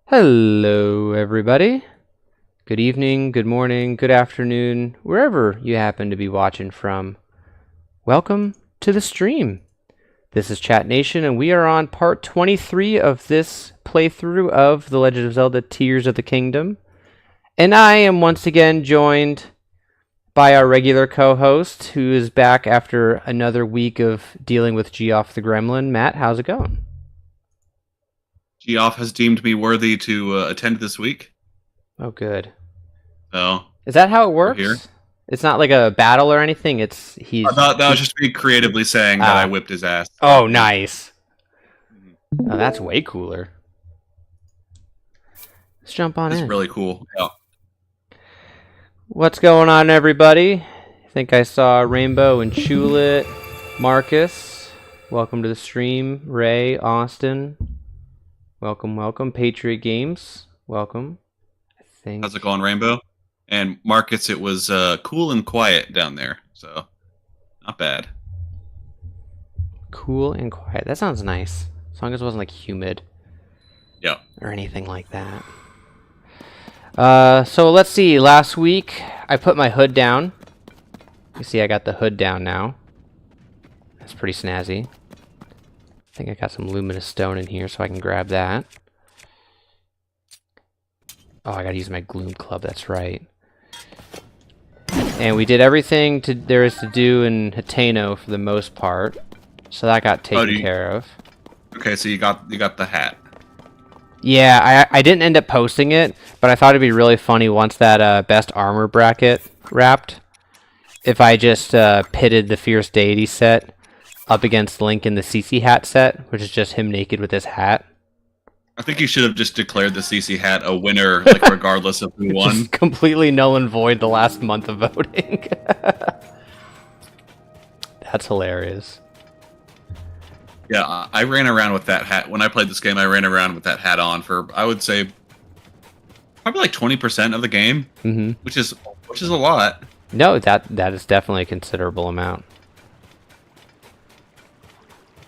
Hello, everybody. Good evening, good morning, good afternoon, wherever you happen to be watching from. Welcome to the stream. This is Chat Nation, and we are on part 23 of this playthrough of The Legend of Zelda Tears of the Kingdom. And I am once again joined by our regular co-host, who is back after another week of dealing with Geoff the Gremlin. Matt, how's it going? Geoff has deemed me worthy to attend this week. Oh, good. So is that how it works? Here. It's not like a battle or anything. He's. That was just me creatively saying that I whipped his ass. Oh, nice. Oh, that's way cooler. Let's jump on in. It's really cool. Yeah. What's going on, everybody? I think I saw Rainbow and Chulet, Marcus. Welcome to the stream. Ray, Austin. Welcome, welcome. Patriot Games, welcome. How's it going, Rainbow? And Marcus, it was cool and quiet down there, so not bad. Cool and quiet. That sounds nice. As long as it wasn't like humid. Yeah. Or anything like that. So let's see. Last week, I put my hood down. You see I got the hood down now. That's pretty snazzy. I think I got some luminous stone in here so I can grab that. Oh, I gotta use my gloom club, that's right. And we did everything there is to do in Hateno for the most part. So that got taken care of. Okay, so you got the hat. Yeah, I didn't end up posting it, but I thought it'd be really funny once that best armor bracket wrapped. If I just pitted the Fierce Deity set up against Link in the CC hat set, which is just him naked with his hat. I think you should have just declared the CC hat a winner, like regardless of who won. Just completely null and void the last month of voting. That's hilarious. Yeah, I ran around with that hat. When I played this game, I ran around with that hat on for, I would say, probably like 20% of the game, which is a lot. No, that is definitely a considerable amount.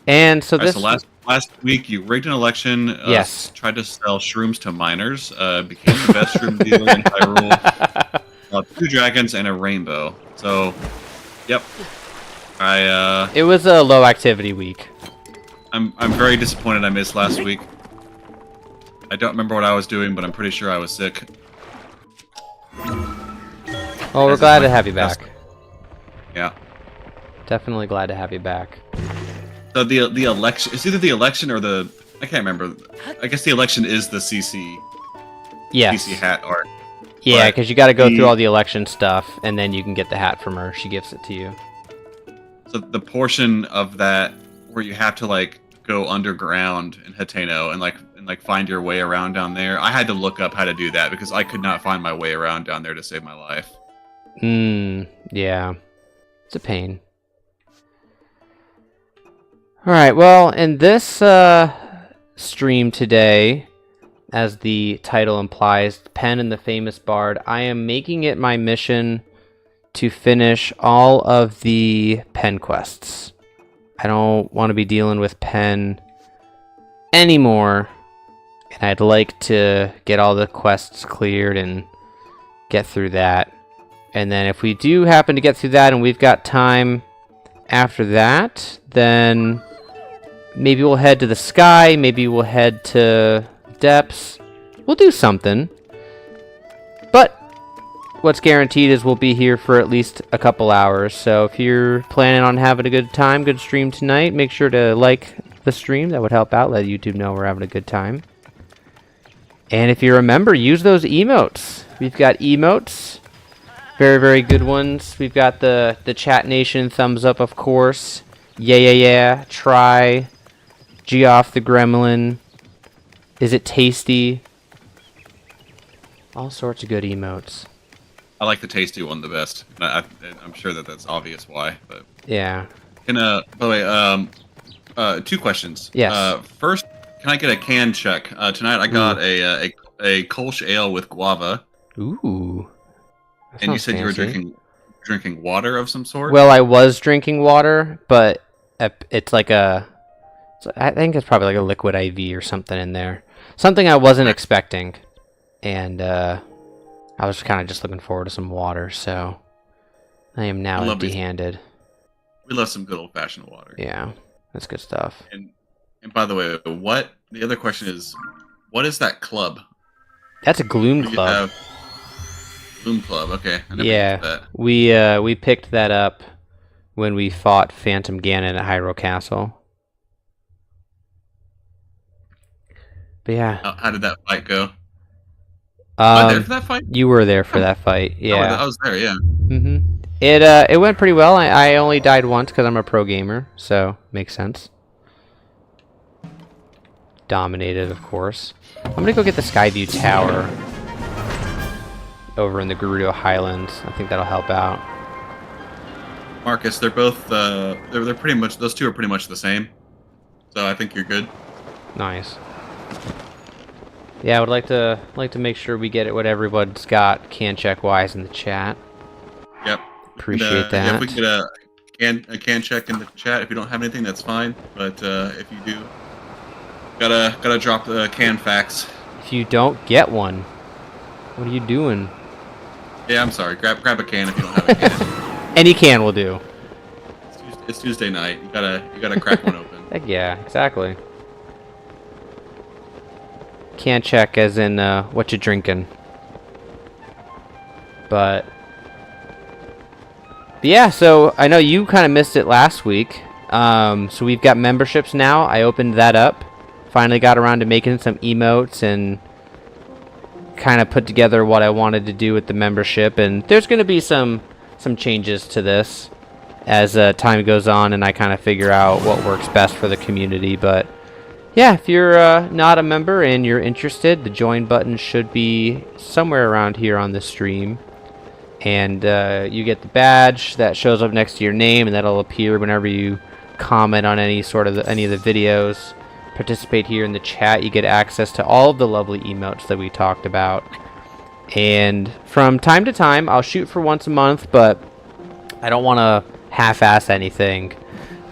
And so this... So last week, you rigged an election, yes. Tried to sell shrooms to minors, became the best shroom dealer in Hyrule, 2 dragons, and a rainbow. So, yep. It was a low activity week. I'm very disappointed I missed last week. I don't remember what I was doing, but I'm pretty sure I was sick. Well, we're glad to have you back. Yeah. Definitely glad to have you back. So the election, it's either the election or the, I can't remember. I guess the election is the CC. Yes. CC hat art. Yeah, because you got to go through all the election stuff, and then you can get the hat from her. She gives it to you. So the portion of that where you have to like go underground in Hateno and find your way around down there, I had to look up how to do that because I could not find my way around down there to save my life. Yeah. It's a pain. Alright, well, in this stream today, as the title implies, Penn and the Famous Bard, I am making it my mission to finish all of the Penn quests. I don't want to be dealing with Penn anymore, and I'd like to get all the quests cleared and get through that. And then if we do happen to get through that and we've got time after that, then maybe we'll head to the sky, maybe we'll head to depths. We'll do something. But what's guaranteed is we'll be here for at least a couple hours. So if you're planning on having a good time, good stream tonight, make sure to like the stream. That would help out. Let YouTube know we're having a good time. And if you remember, use those emotes. We've got emotes. Very, very good ones. We've got the Chat Nation thumbs up, of course. Yeah. Try. G off the gremlin. Is it tasty? All sorts of good emotes. I like the tasty one the best. I'm sure that's obvious why, but yeah. By the way, 2 questions. Yes. First, can I get a can check? Tonight I got a Kolsch ale with guava. Ooh. And you said you were drinking water of some sort? Well, I was drinking water, but it's like I think it's probably like a liquid IV or something in there. Something I wasn't expecting. And I was kind of just looking forward to some water, so I am now empty-handed. We love some good old-fashioned water. Yeah, that's good stuff. And by the way, the other question is, what is that club? That's a Gloom Club. Gloom Club, okay. I never yeah, that. We picked that up when we fought Phantom Ganon at Hyrule Castle. But yeah. How did that fight go? Was I there for that fight? You were there for that fight, yeah. I was there, yeah. It went pretty well. I only died once because I'm a pro gamer, so makes sense. Dominated, of course. I'm gonna go get the Skyview Tower over in the Gerudo Highlands. I think that'll help out. Marcus, they're both they're pretty much, those two are pretty much the same. So I think you're good. Nice. Yeah, I would like to make sure we get what everyone's got can check wise in the chat. Yep. Appreciate that. Yeah, if we get a can check in the chat. If you don't have anything, that's fine. But if you do, gotta drop the can facts. If you don't get one, what are you doing? Yeah, I'm sorry. Grab a can if you don't have a can. Any can will do. It's Tuesday night. You gotta crack one open. Heck yeah, exactly. Can check as in what you drinking. But yeah, so I know you kind of missed it last week. So we've got memberships now. I opened that up. finally got around to making some emotes and kind of put together what I wanted to do with the membership. And there's going to be some changes to this as time goes on, and I kind of figure out what works best for the community. But yeah, if you're not a member and you're interested, the join button should be somewhere around here on the stream. And you get the badge that shows up next to your name, and that'll appear whenever you comment on any of the videos. Participate here in the chat. You get access to all of the lovely emotes that we talked about. And from time to time, I'll shoot for once a month, but I don't want to half-ass anything.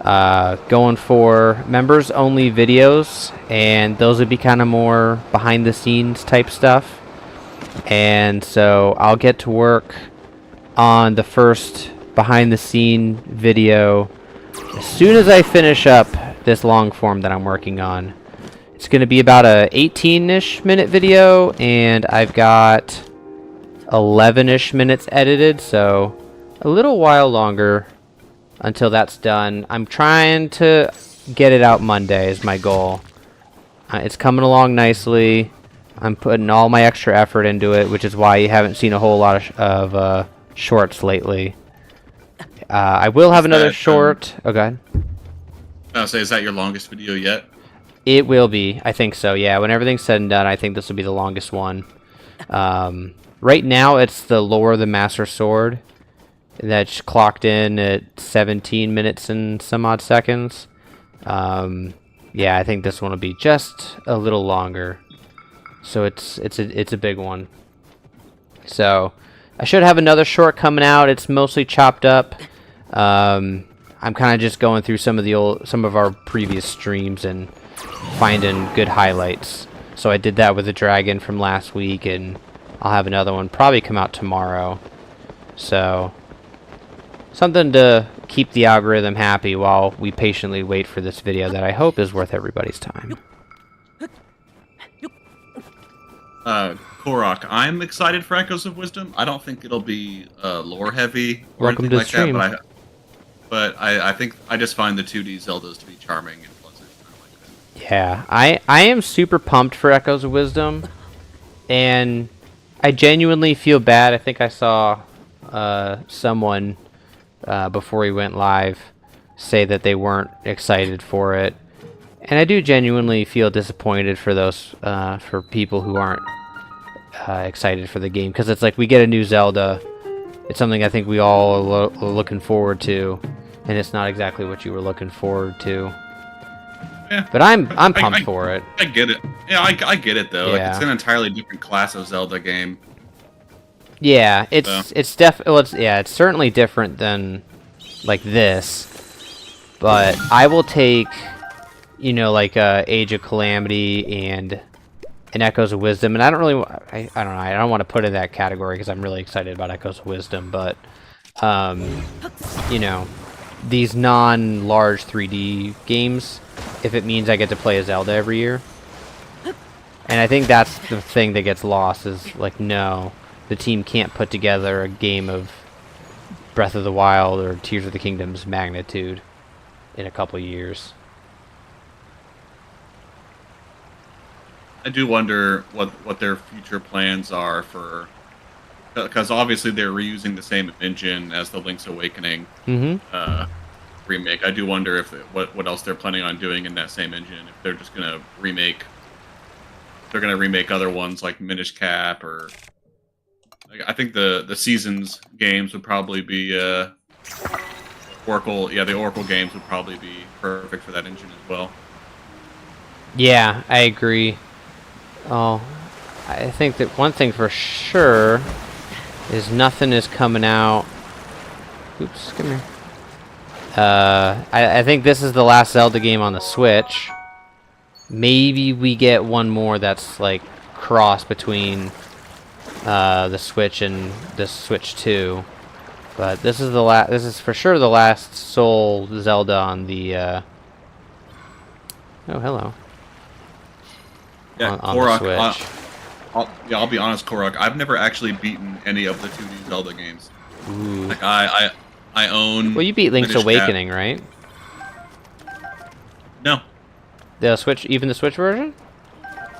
Going for members-only videos, and those would be kind of more behind-the-scenes type stuff. And so I'll get to work on the first behind-the-scene video as soon as I finish up this long form that I'm working on. It's going to be about a 18-ish minute video, and I've got 11-ish minutes edited, so a little while longer until that's done. I'm trying to get it out Monday is my goal. It's coming along nicely. I'm putting all my extra effort into it, which is why you haven't seen a whole lot of shorts lately. I will have another short. Oh, go ahead. I'll say, is that your longest video yet? It will be. I think so, yeah. When everything's said and done, I think this will be the longest one. Right now, it's the lore of the Master Sword. That's clocked in at 17 minutes and some odd seconds. Yeah, I think this one will be just a little longer. So it's a big one. So I should have another short coming out. It's mostly chopped up. I'm kind of just going through some of our previous streams and finding good highlights. So I did that with the dragon from last week, and I'll have another one probably come out tomorrow. So something to keep the algorithm happy while we patiently wait for this video that I hope is worth everybody's time. Korok, I'm excited for Echoes of Wisdom. I don't think it'll be lore heavy or Welcome anything to the like stream. that, but I think I just find the 2D Zeldas to be charming and pleasant. I like that. Yeah, I am super pumped for Echoes of Wisdom, and I genuinely feel bad. I think I saw someone before we went live say that they weren't excited for it, and I do genuinely feel disappointed for those for people who aren't excited for the game, because it's like we get a new Zelda. It's something I think we all are looking forward to, and it's not exactly what you were looking forward to. Yeah, but I'm pumped for it. I get it. Yeah, I get it though. Yeah. Like, it's an entirely different class of Zelda game. Yeah, it's certainly different than like this, but I will take, you know, like Age of Calamity and Echoes of Wisdom, and I don't know, I don't want to put it in that category because I'm really excited about Echoes of Wisdom, but you know, these non-large 3D games, if it means I get to play a Zelda every year. And I think that's the thing that gets lost, is like, no, the team can't put together a game of Breath of the Wild or Tears of the Kingdom's magnitude in a couple years. I do wonder what their future plans are for, because obviously they're reusing the same engine as the Link's Awakening remake. I do wonder if what else they're planning on doing in that same engine. If they're just gonna remake, other ones like Minish Cap, or I think the Seasons games would probably be Oracle. Yeah, the Oracle games would probably be perfect for that engine as well. Yeah, I agree. Oh, I think that one thing for sure is nothing is coming out. Oops, come here. I think this is the last Zelda game on the Switch. Maybe we get one more that's like cross between the Switch and the Switch 2. But this is this is for sure the last sole Zelda on the oh, hello. Yeah, on Korok, the Switch. I'll be honest, Korok. I've never actually beaten any of the 2D Zelda games. Ooh. Like I own. Well, you beat Link's Minish Awakening, right? No. The Switch, even the Switch version?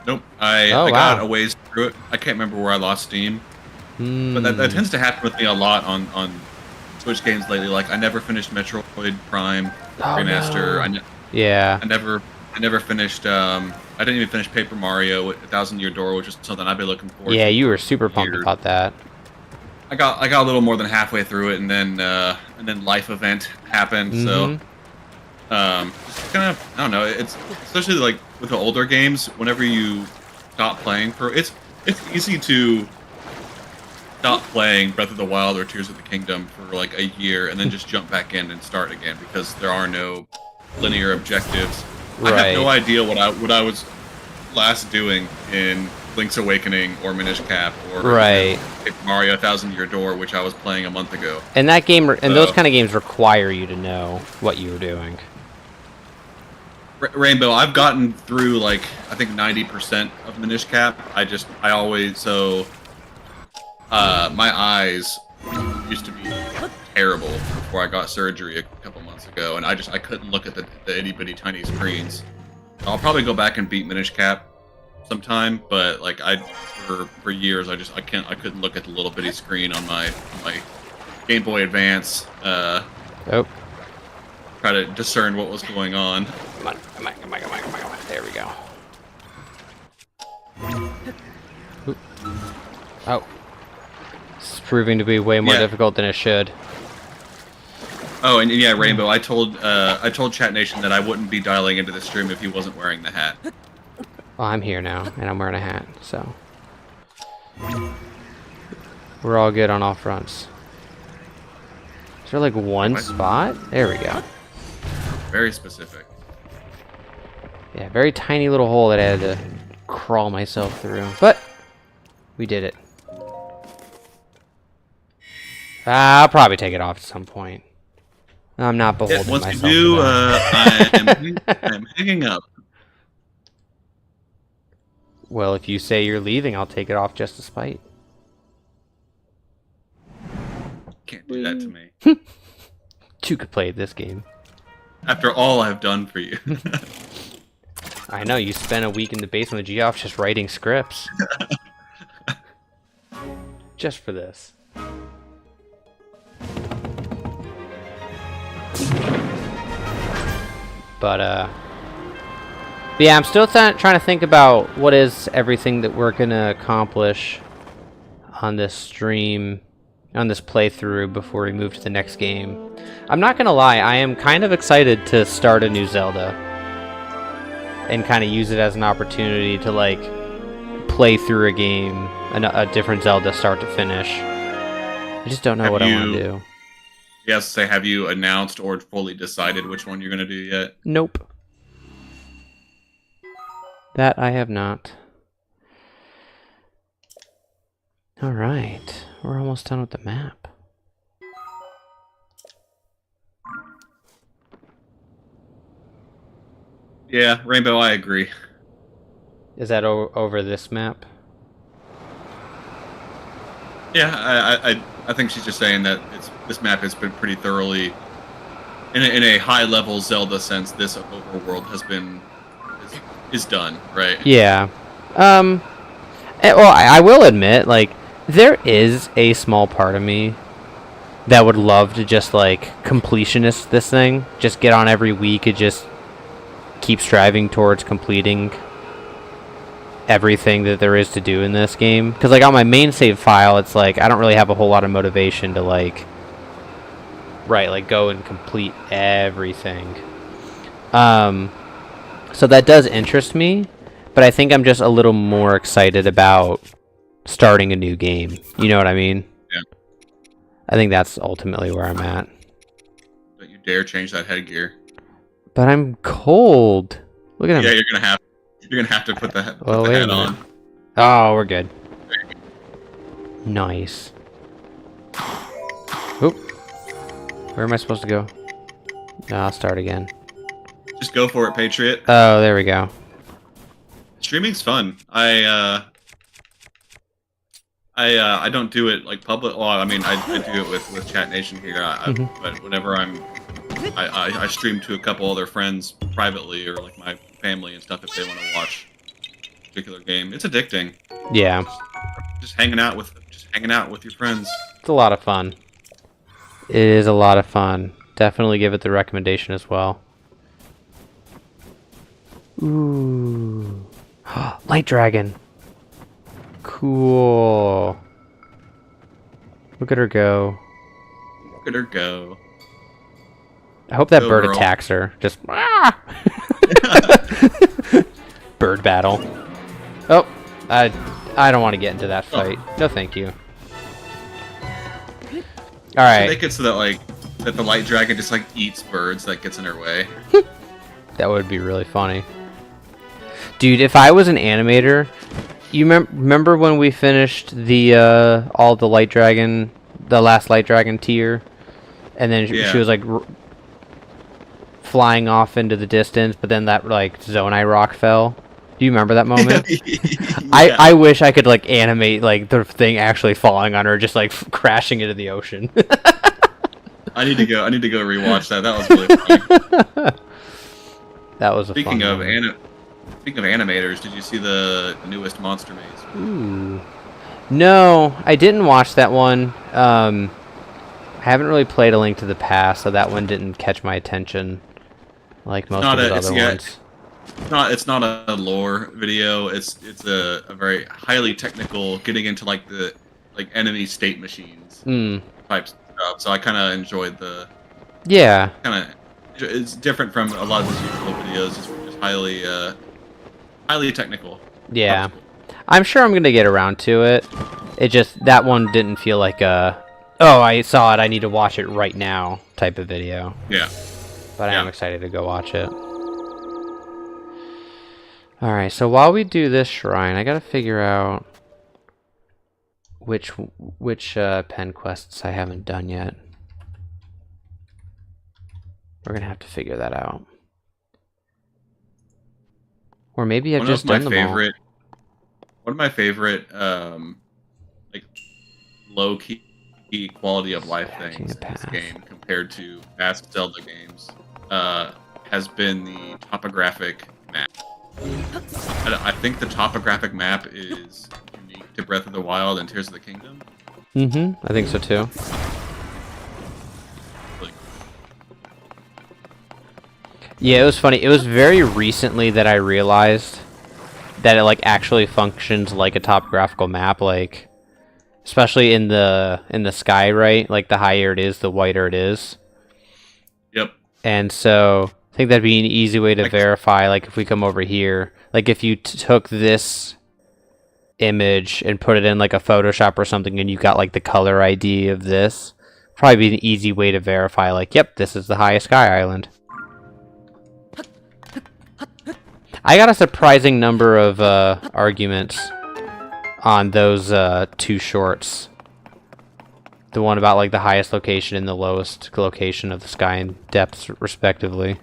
Nope. I Oh, got wow. a ways through it. I can't remember where I lost Steam. But that Hmm. tends to happen with me a lot on Switch games lately. Like I never finished Metroid Prime Oh Remaster. no. Yeah. I never finished. I didn't even finish Paper Mario: A Thousand Year Door, which is something I've been looking forward Yeah, to you were for super pumped years. about that. I got a little more than halfway through it, and then life event happened. So Mm-hmm. just kind of I don't know. It's especially like with the older games. Whenever you stop playing for it's easy to stop playing Breath of the Wild or Tears of the Kingdom for like a year and then just jump back in and start again because there are no linear objectives. I have no Right. idea what I was last doing in Link's Awakening or Minish Cap or Right. Paper Mario: A Thousand Year Door, which I was playing a month ago. And that game, and those So, kind of games require you to know what you were doing. Rainbow, I've gotten through like I think 90% of Minish Cap. I always my eyes used to be terrible before I got surgery a couple months ago, and I couldn't look at the itty bitty tiny screens. I'll probably go back and beat Minish Cap sometime, but like for years I couldn't look at the little bitty screen on my Game Boy Advance. Oh. Try to discern what was going on. Come on, come on, come on, come on, come on, come on. There we go. Oop. Oh. It's proving to be way more Yeah. difficult than it should. Oh, and yeah, Rainbow. I told Chat Nation that I wouldn't be dialing into the stream if he wasn't wearing the hat. Well, I'm here now, and I'm wearing a hat, so... We're all good on all fronts. Is there like one spot? There we go. Very specific. Yeah, very tiny little hole that I had to crawl myself through. But we did it. I'll probably take it off at some point. I'm not Yeah, beholden once you myself do, to that. I'm hanging up. Well, if you say you're leaving, I'll take it off just to spite. Can't do that to me. You could play this game. After all I've done for you. I know, you spent a week in the basement of Geoff just writing scripts. Just for this. But, yeah, I'm still trying to think about what is everything that we're gonna accomplish on this stream, on this playthrough before we move to the next game. I'm not gonna lie, I am kind of excited to start a new Zelda and kind of use it as an opportunity to like play through a game, a different Zelda start to finish. I just don't know what I want to do. Yes, say, have you announced or fully decided which one you're gonna do yet? Nope. That I have not. Alright, we're almost done with the map. Yeah, Rainbow, I agree. Is that over this map? Yeah, I think she's just saying that this map has been pretty thoroughly, in a high level Zelda sense. This overworld has been is done, right? Yeah. Well, I will admit, like, there is a small part of me that would love to just like completionist this thing, just get on every week and just keep striving towards completing everything that there is to do in this game. Because like on my main save file, it's like I don't really have a whole lot of motivation to like go and complete everything. So that does interest me, but I think I'm just a little more excited about starting a new game. You know what I mean? Yeah. I think that's ultimately where I'm at. Don't you dare change that headgear. But I'm cold. Look at him. Yeah, you're gonna have to put the hat on. Oh, we're good. Nice. Oop. Where am I supposed to go? No, I'll start again. Just go for it, Patriot. Oh, there we go. Streaming's fun. I don't do it like public. Well, I mean, I do it with Chat Nation here. But whenever I'm I stream to a couple other friends privately, or like my family and stuff if they want to watch a particular game. It's addicting. Yeah. Just hanging out with your friends. It's a lot of fun. It is a lot of fun. Definitely give it the recommendation as well. Ooh. Light dragon. Cool. Look at her go. Look at her go. I hope that Go, bird girl. attacks her. Just bird battle. Oh, I don't want to get into that fight. No, thank you. All right. Make it so that that the light dragon just eats birds that gets in her way. That would be really funny. Dude, if I was an animator, you remember when we finished the all the light dragon, the last light dragon tier, and then she was flying off into the distance, but then that Zonai rock fell. Do you remember that moment? Yeah. I wish I could animate the thing actually falling on her, just crashing into the ocean. I need to go rewatch that. That was really funny. That was a Speaking fun of moment. Speaking of animators, did you see the newest Monster Maze? Ooh. No, I didn't watch that one. I haven't really played A Link to the Past, so that one didn't catch my attention like most of the other ones. It's not a lore video. It's a very highly technical, getting into the enemy state machines type stuff. So I kind of enjoyed the it's different from a lot of these usual videos. It's just highly technical. Yeah, I'm sure I'm gonna get around to it. It just that one didn't feel like a I saw it, I need to watch it right now type of video. Yeah, but I am excited to go watch it. Alright, so while we do this shrine, I gotta figure out which Penn quests I haven't done yet. We're gonna have to figure that out. Or maybe I've just done them all. One of my favorite low-key quality of life things in this game compared to past Zelda games has been the topographic map. I think the topographic map is unique to Breath of the Wild and Tears of the Kingdom. I think so too. Yeah, it was funny. It was very recently that I realized that it actually functions like a topographical map, especially in the sky, right? The higher it is, the whiter it is. Yep. And so I think that'd be an easy way to verify, if we come over here, if you took this image and put it in a Photoshop or something, and you got the color ID of this, probably be an easy way to verify, yep, this is the highest sky island. I got a surprising number of arguments on those two shorts. The one about the highest location and the lowest location of the sky and depths, respectively.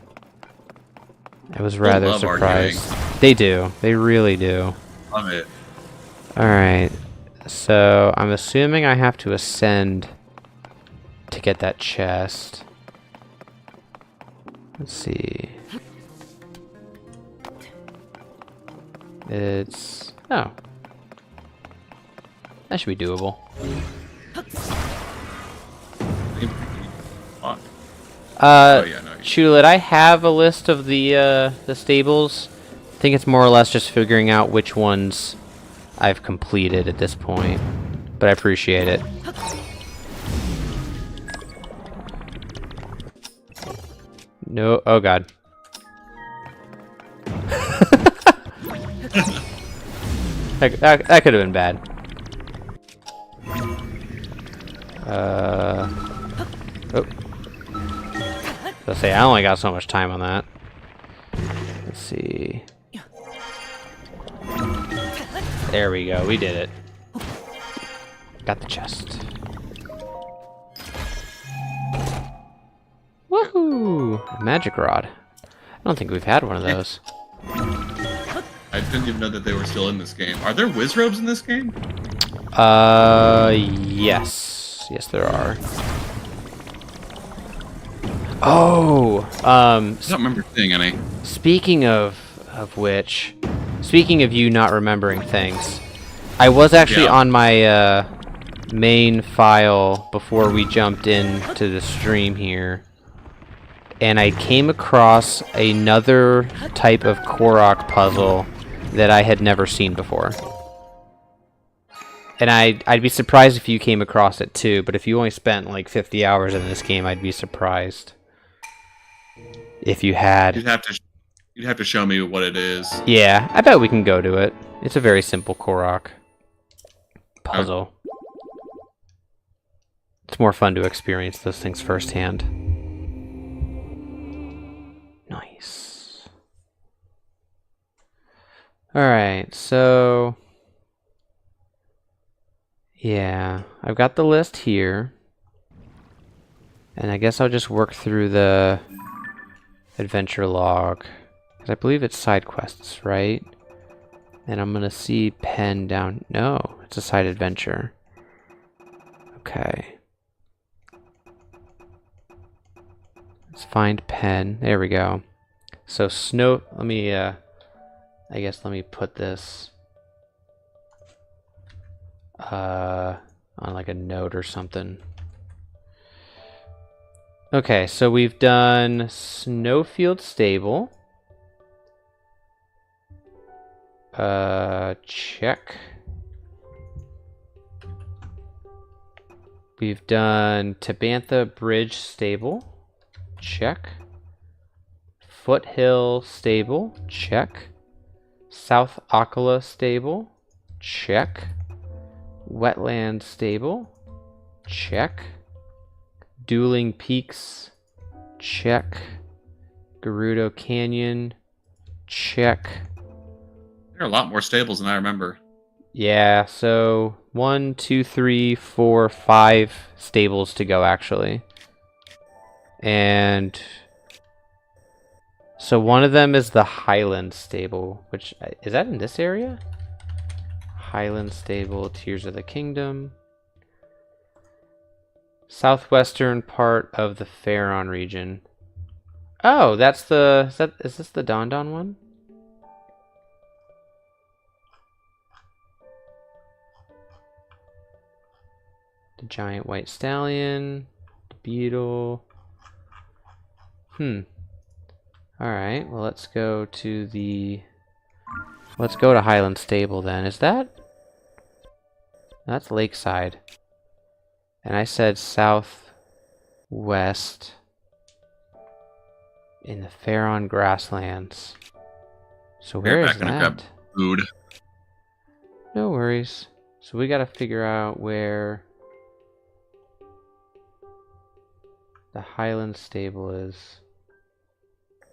I was rather surprised. Arguing. They do. They really do. Love it. Alright. So, I'm assuming I have to ascend to get that chest. Let's see. It's... oh. That should be doable. Chulit, I have a list of the stables. I think it's more or less just figuring out which ones I've completed at this point. But I appreciate it. No, oh god. That could have been bad. Oh. Let's say I only got so much time on that. Let's see. There we go. We did it. Got the chest. Woohoo! A magic rod. I don't think we've had one of those. I didn't even know that they were still in this game. Are there whiz robes in this game? Yes. Yes, there are. Oh, I don't remember seeing any. speaking of which, speaking of you not remembering things, I was actually on my main file before we jumped into the stream here, and I came across another type of Korok puzzle that I had never seen before. And I'd be surprised if you came across it too, but if you only spent like 50 hours in this game, I'd be surprised if you had. You'd have to show me what it is. Yeah, I bet we can go to it. It's a very simple Korok puzzle. It's more fun to experience those things firsthand. Nice. Alright, so... yeah, I've got the list here. And I guess I'll just work through the adventure log. Because I believe it's side quests, right? And I'm gonna see Penn down... no, it's a side adventure. Okay. Let's find Penn. There we go. So snow... let me, I guess let me put this... on like a note or something. Okay, so we've done Snowfield Stable. Check. We've done Tabantha Bridge Stable. Check. Foothill Stable. Check. South Akala Stable. Check. Wetland Stable. Check. Dueling Peaks. Check. Gerudo Canyon. Check. There are a lot more stables than I remember. Yeah, so 1, 2, 3, 4, 5 stables to go actually. And so one of them is the Highland Stable, which is that in this area? Highland Stable, Tears of the Kingdom. Southwestern part of the Faron region. Oh, that's the... is this the Don Don one? The Giant White Stallion. The Beetle. Alright, well let's go to the... let's go to Highland Stable then. Is that... that's Lakeside. And I said southwest in the Faron Grasslands. So where is that? Grab food. No worries. So we gotta figure out where the Highland Stable is.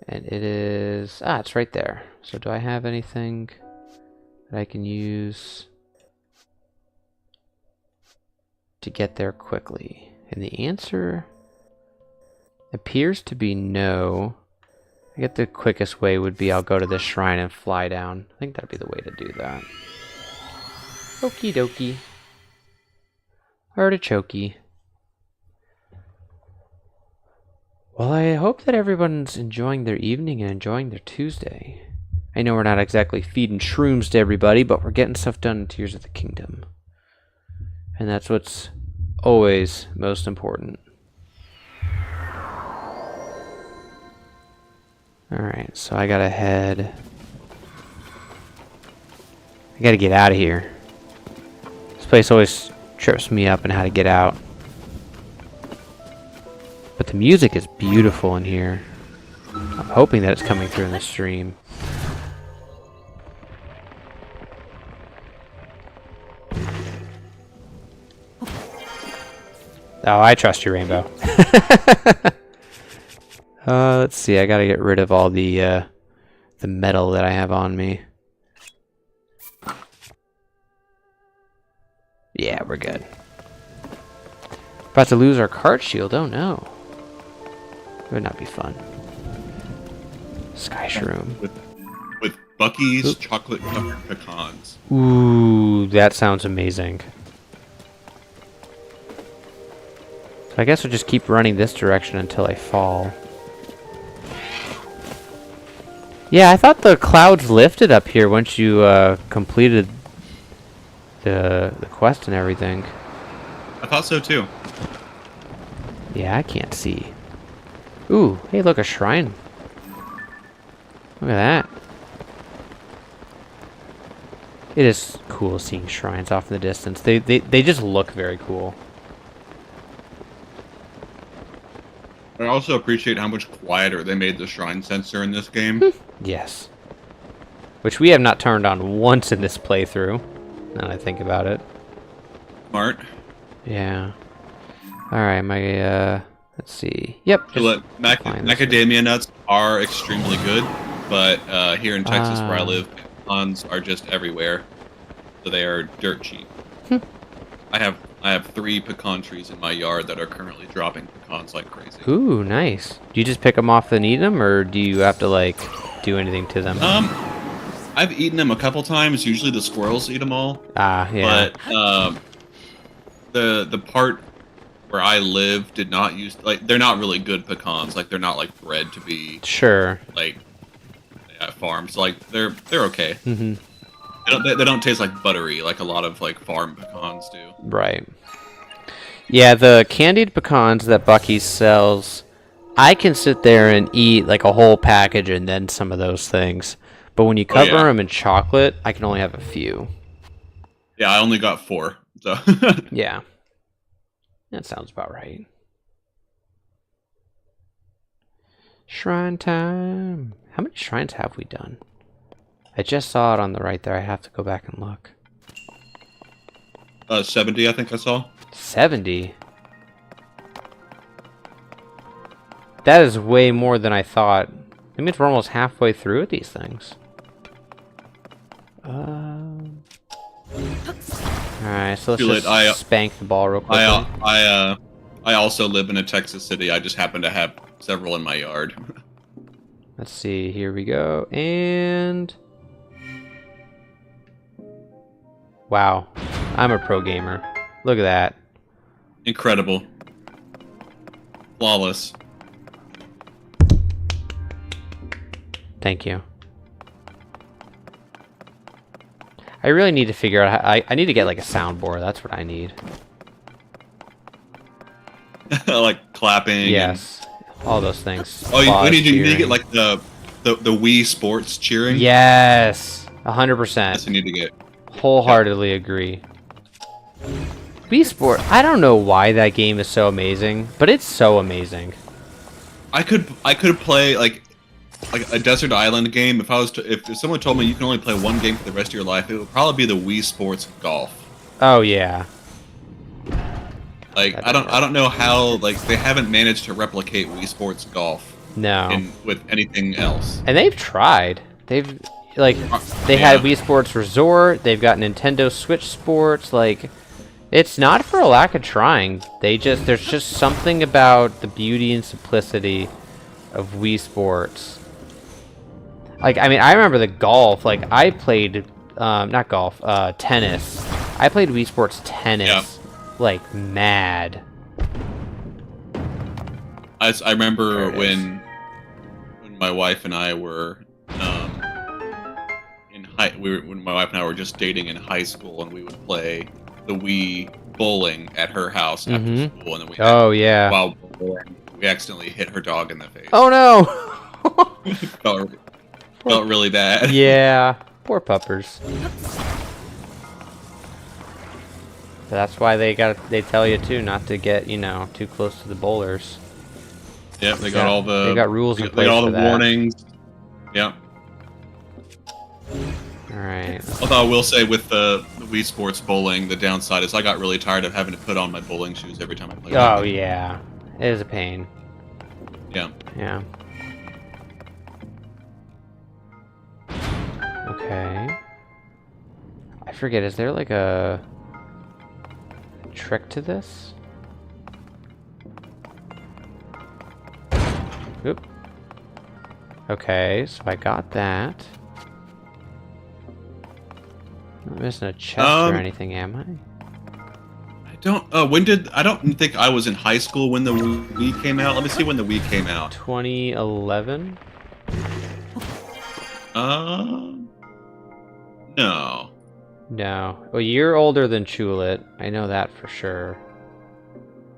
And it is... ah, it's right there. So do I have anything that I can use to get there quickly? And the answer appears to be no. I get the quickest way would be I'll go to this shrine and fly down. I think that'd be the way to do that. Okie dokie. Artichoke. Well, I hope that everyone's enjoying their evening and enjoying their Tuesday. I know we're not exactly feeding shrooms to everybody, but we're getting stuff done in Tears of the Kingdom. And that's what's always most important. Alright, so I gotta head... I gotta get out of here. This place always trips me up on how to get out. But the music is beautiful in here. I'm hoping that it's coming through in the stream. Oh, I trust you, Rainbow. Let's see. I gotta get rid of all the metal that I have on me. Yeah, we're good. About to lose our card shield. Oh no. It would not be fun. Sky Shroom. With Bucky's chocolate covered pecans. Ooh, that sounds amazing. So I guess we'll just keep running this direction until I fall. Yeah, I thought the clouds lifted up here once you completed the quest and everything. I thought so too. Yeah, I can't see. Ooh, hey, look, a shrine. Look at that. It is cool seeing shrines off in the distance. They just look very cool. I also appreciate how much quieter they made the shrine sensor in this game. Yes. Which we have not turned on once in this playthrough, now that I think about it. Smart. Yeah. Alright, my, let's see. Yep. So look, macadamia nuts are extremely good, but here in Texas where I live, pecans are just everywhere. So they are dirt cheap. I have 3 pecan trees in my yard that are currently dropping pecans like crazy. Ooh, nice. Do you just pick them off and eat them, or do you have to, like, do anything to them? I've eaten them a couple times. Usually the squirrels eat them all. Ah, yeah. But the part where I live did not use, like, they're not really good pecans. Like, they're not like bred to be Sure. like at farms. Like they're okay. Mm-hmm. They don't taste like buttery like a lot of like farm pecans do. Right. Yeah, the candied pecans that Buc-ee's sells, I can sit there and eat like a whole package and then some of those things. But when you cover them in chocolate, I can only have a few. Yeah, I only got 4. So yeah. That sounds about right. Shrine time. How many shrines have we done? I just saw it on the right there. I have to go back and look. 70, I think I saw. 70? That is way more than I thought. That means we're almost halfway through with these things. Alright, so let's just spank the ball real quick. I also live in a Texas city. I just happen to have several in my yard. Let's see, here we go, and... Wow, I'm a pro gamer. Look at that. Incredible. Flawless. Thank you. I really need to figure out how... I need to get like a soundboard, that's what I need. Like clapping. Yes. All those things. Oh, you need to get like the Wii Sports cheering. Yes, 100%. That's what you need to get. Wholeheartedly agree. Wii Sport. I don't know why that game is so amazing, but it's so amazing. I could play like a desert island game if if someone told me you can only play one game for the rest of your life. It would probably be the Wii Sports Golf. Oh yeah. Like I don't know how like they haven't managed to replicate Wii Sports Golf. No. With anything else. And they've tried. They've they had Wii Sports Resort. They've got Nintendo Switch Sports. Like, it's not for a lack of trying. There's just something about the beauty and simplicity of Wii Sports. Like, I mean, I remember the golf. Like, I played not golf, tennis. I played Wii Sports tennis like mad. I remember when my wife and I were when my wife and I were just dating in high school, and we would play the Wii bowling at her house after school, and then while bowling, we accidentally hit her dog in the face. Oh no! felt really bad. Yeah, poor puppers. But that's why they tell you too not to get too close to the bowlers. Yep, they got rules in place. They got all the that. warnings. Yep. Alright. Although I will say with the Wii Sports bowling, the downside is I got really tired of having to put on my bowling shoes every time I played. Oh yeah, it is a pain. Yeah. Yeah. Okay. I forget, is there like a trick to this? Oop. Okay, so I got that. I'm not missing a chest or anything, am I? I don't. I don't think I was in high school when the Wii came out. Let me see when the Wii came out. 2011. No. No. Well, you're older than Chulet. I know that for sure.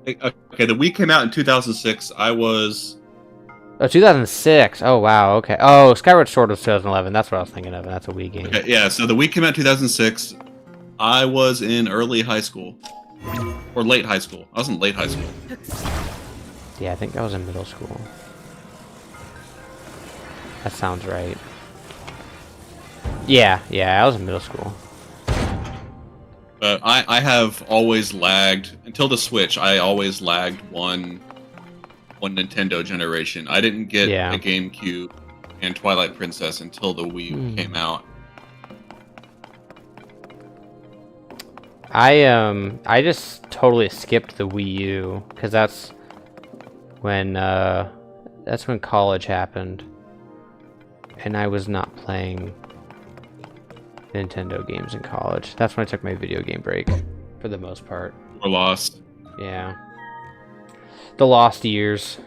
Okay, the Wii came out in 2006. I was. Oh, 2006. Oh, wow. Okay. Oh, Skyward Sword was 2011. That's what I was thinking of. And that's a Wii game. Okay, yeah, so the Wii came out in 2006. I was in early high school. Or late high school. I was in late high school. Yeah, I think I was in middle school. That sounds right. Yeah, I was in middle school. But I have always lagged until the Switch. I always lagged one Nintendo generation. I didn't get a GameCube and Twilight Princess until the Wii came out. I just totally skipped the Wii U because that's when college happened, and I was not playing Nintendo games in college. That's when I took my video game break, for the most part. Or lost. Yeah. The lost years.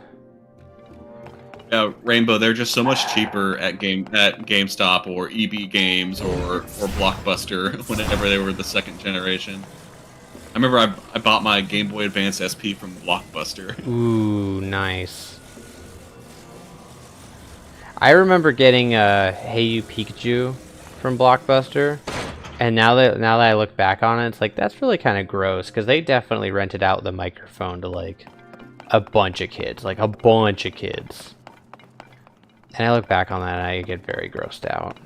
Yeah, Rainbow, they're just so much cheaper at GameStop or EB Games or Blockbuster whenever they were the second generation. I remember I bought my Game Boy Advance SP from Blockbuster. Ooh, nice. I remember getting Hey You Pikachu from Blockbuster, and now that I look back on it, it's like that's really kind of gross because they definitely rented out the microphone to like a bunch of kids, And I look back on that and I get very grossed out.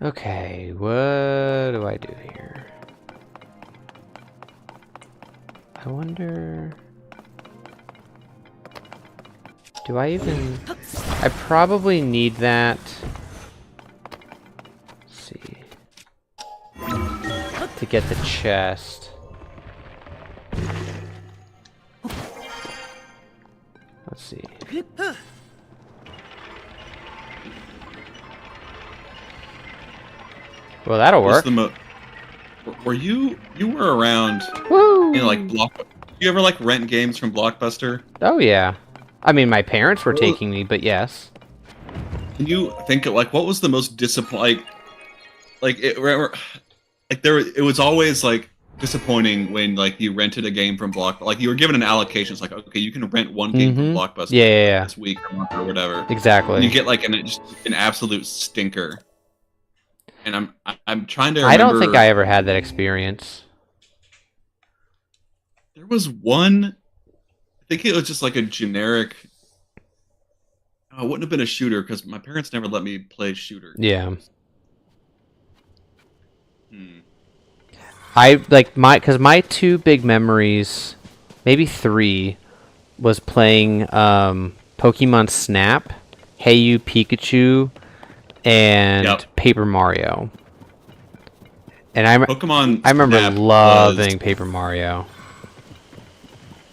Okay, what do I do here? I wonder... Do I even... I probably need that... Let's see. To get the chest. Let's see. Well, that'll work. Were you were around? Woo! You know, like you ever like rent games from Blockbuster? Oh yeah. I mean, my parents were taking me, but yes. Can you think of like what was the most disappointing? It was always like disappointing when like you rented a game from Blockbuster. Like you were given an allocation. It's like, okay, you can rent one game from Blockbuster this week or month or whatever. Exactly. And you get like an absolute stinker. And I'm trying to remember. I don't think I ever had that experience. There was one. I think it was just like a generic. Oh, it wouldn't have been a shooter because my parents never let me play shooter. Yeah. I like because my two big memories, maybe three, was playing Pokemon Snap, Hey You Pikachu, and Paper Mario. And I remember Snap loving Paper Mario.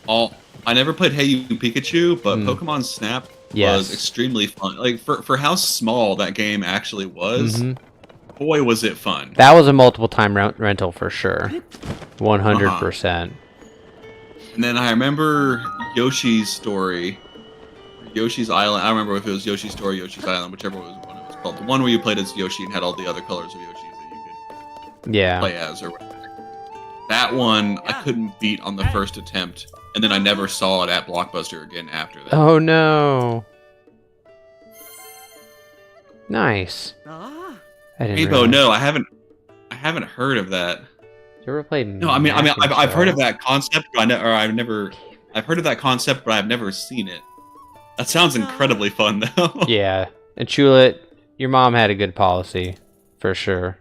I never played Hey You Pikachu, but Pokemon Snap was extremely fun. Like for how small that game actually was. Boy, was it fun. That was a multiple time rental for sure. 100%. And then I remember Yoshi's Story. Yoshi's Island. I don't remember if it was Yoshi's Story, Yoshi's Island, whichever one it was called. The one where you played as Yoshi and had all the other colors of Yoshis that you could play as or whatever. That one I couldn't beat on the first attempt. And then I never saw it at Blockbuster again after that. Oh no. Nice. Rainbow, no, I haven't heard of that. You ever played? No, I mean, I've heard of that concept, but I've heard of that concept, but I've never seen it. That sounds incredibly fun, though. Yeah, and Chulet, your mom had a good policy, for sure.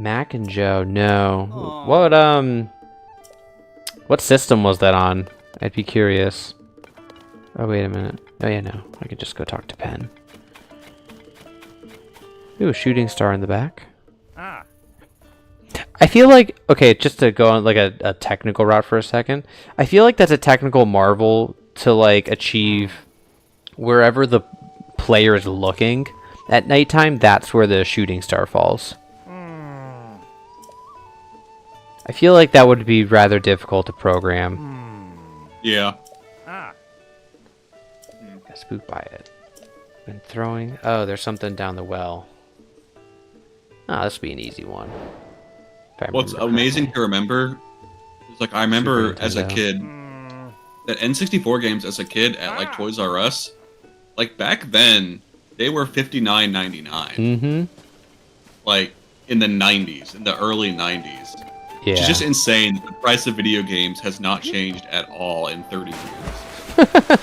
Mac and Joe, no. What system was that on? I'd be curious. Oh, wait a minute. Oh, yeah, no. I could just go talk to Penn. Ooh, a shooting star in the back. I feel like, okay, just to go on like a technical route for a second, I feel like that's a technical marvel to like achieve wherever the player is looking at nighttime, that's where the shooting star falls. I feel like that would be rather difficult to program. Yeah. Got spooked by it. Been throwing. Oh, there's something down the well. Oh, this would be an easy one. What's amazing to remember is like I remember as a kid that N64 games as a kid at like Toys R Us, like back then they were $59.99. Mm-hmm. Like in the 90s, in the early 90s. Yeah. Which is just insane. The price of video games has not changed at all in 30 years.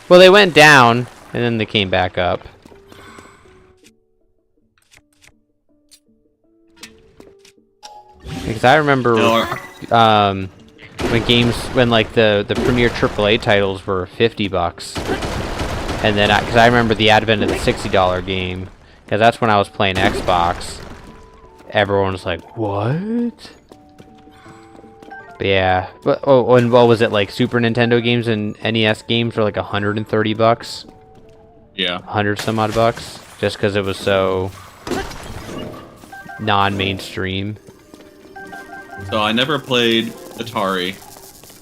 Well, they went down and then they came back up. Because I remember when like the premier AAA titles were $50, and then because I remember the advent of the $60 game, because that's when I was playing Xbox. Everyone was like, "What?" But yeah, but and what was it, like Super Nintendo games and NES games were like $130? Yeah, 100 some odd bucks, just because it was so non-mainstream. So I never played Atari.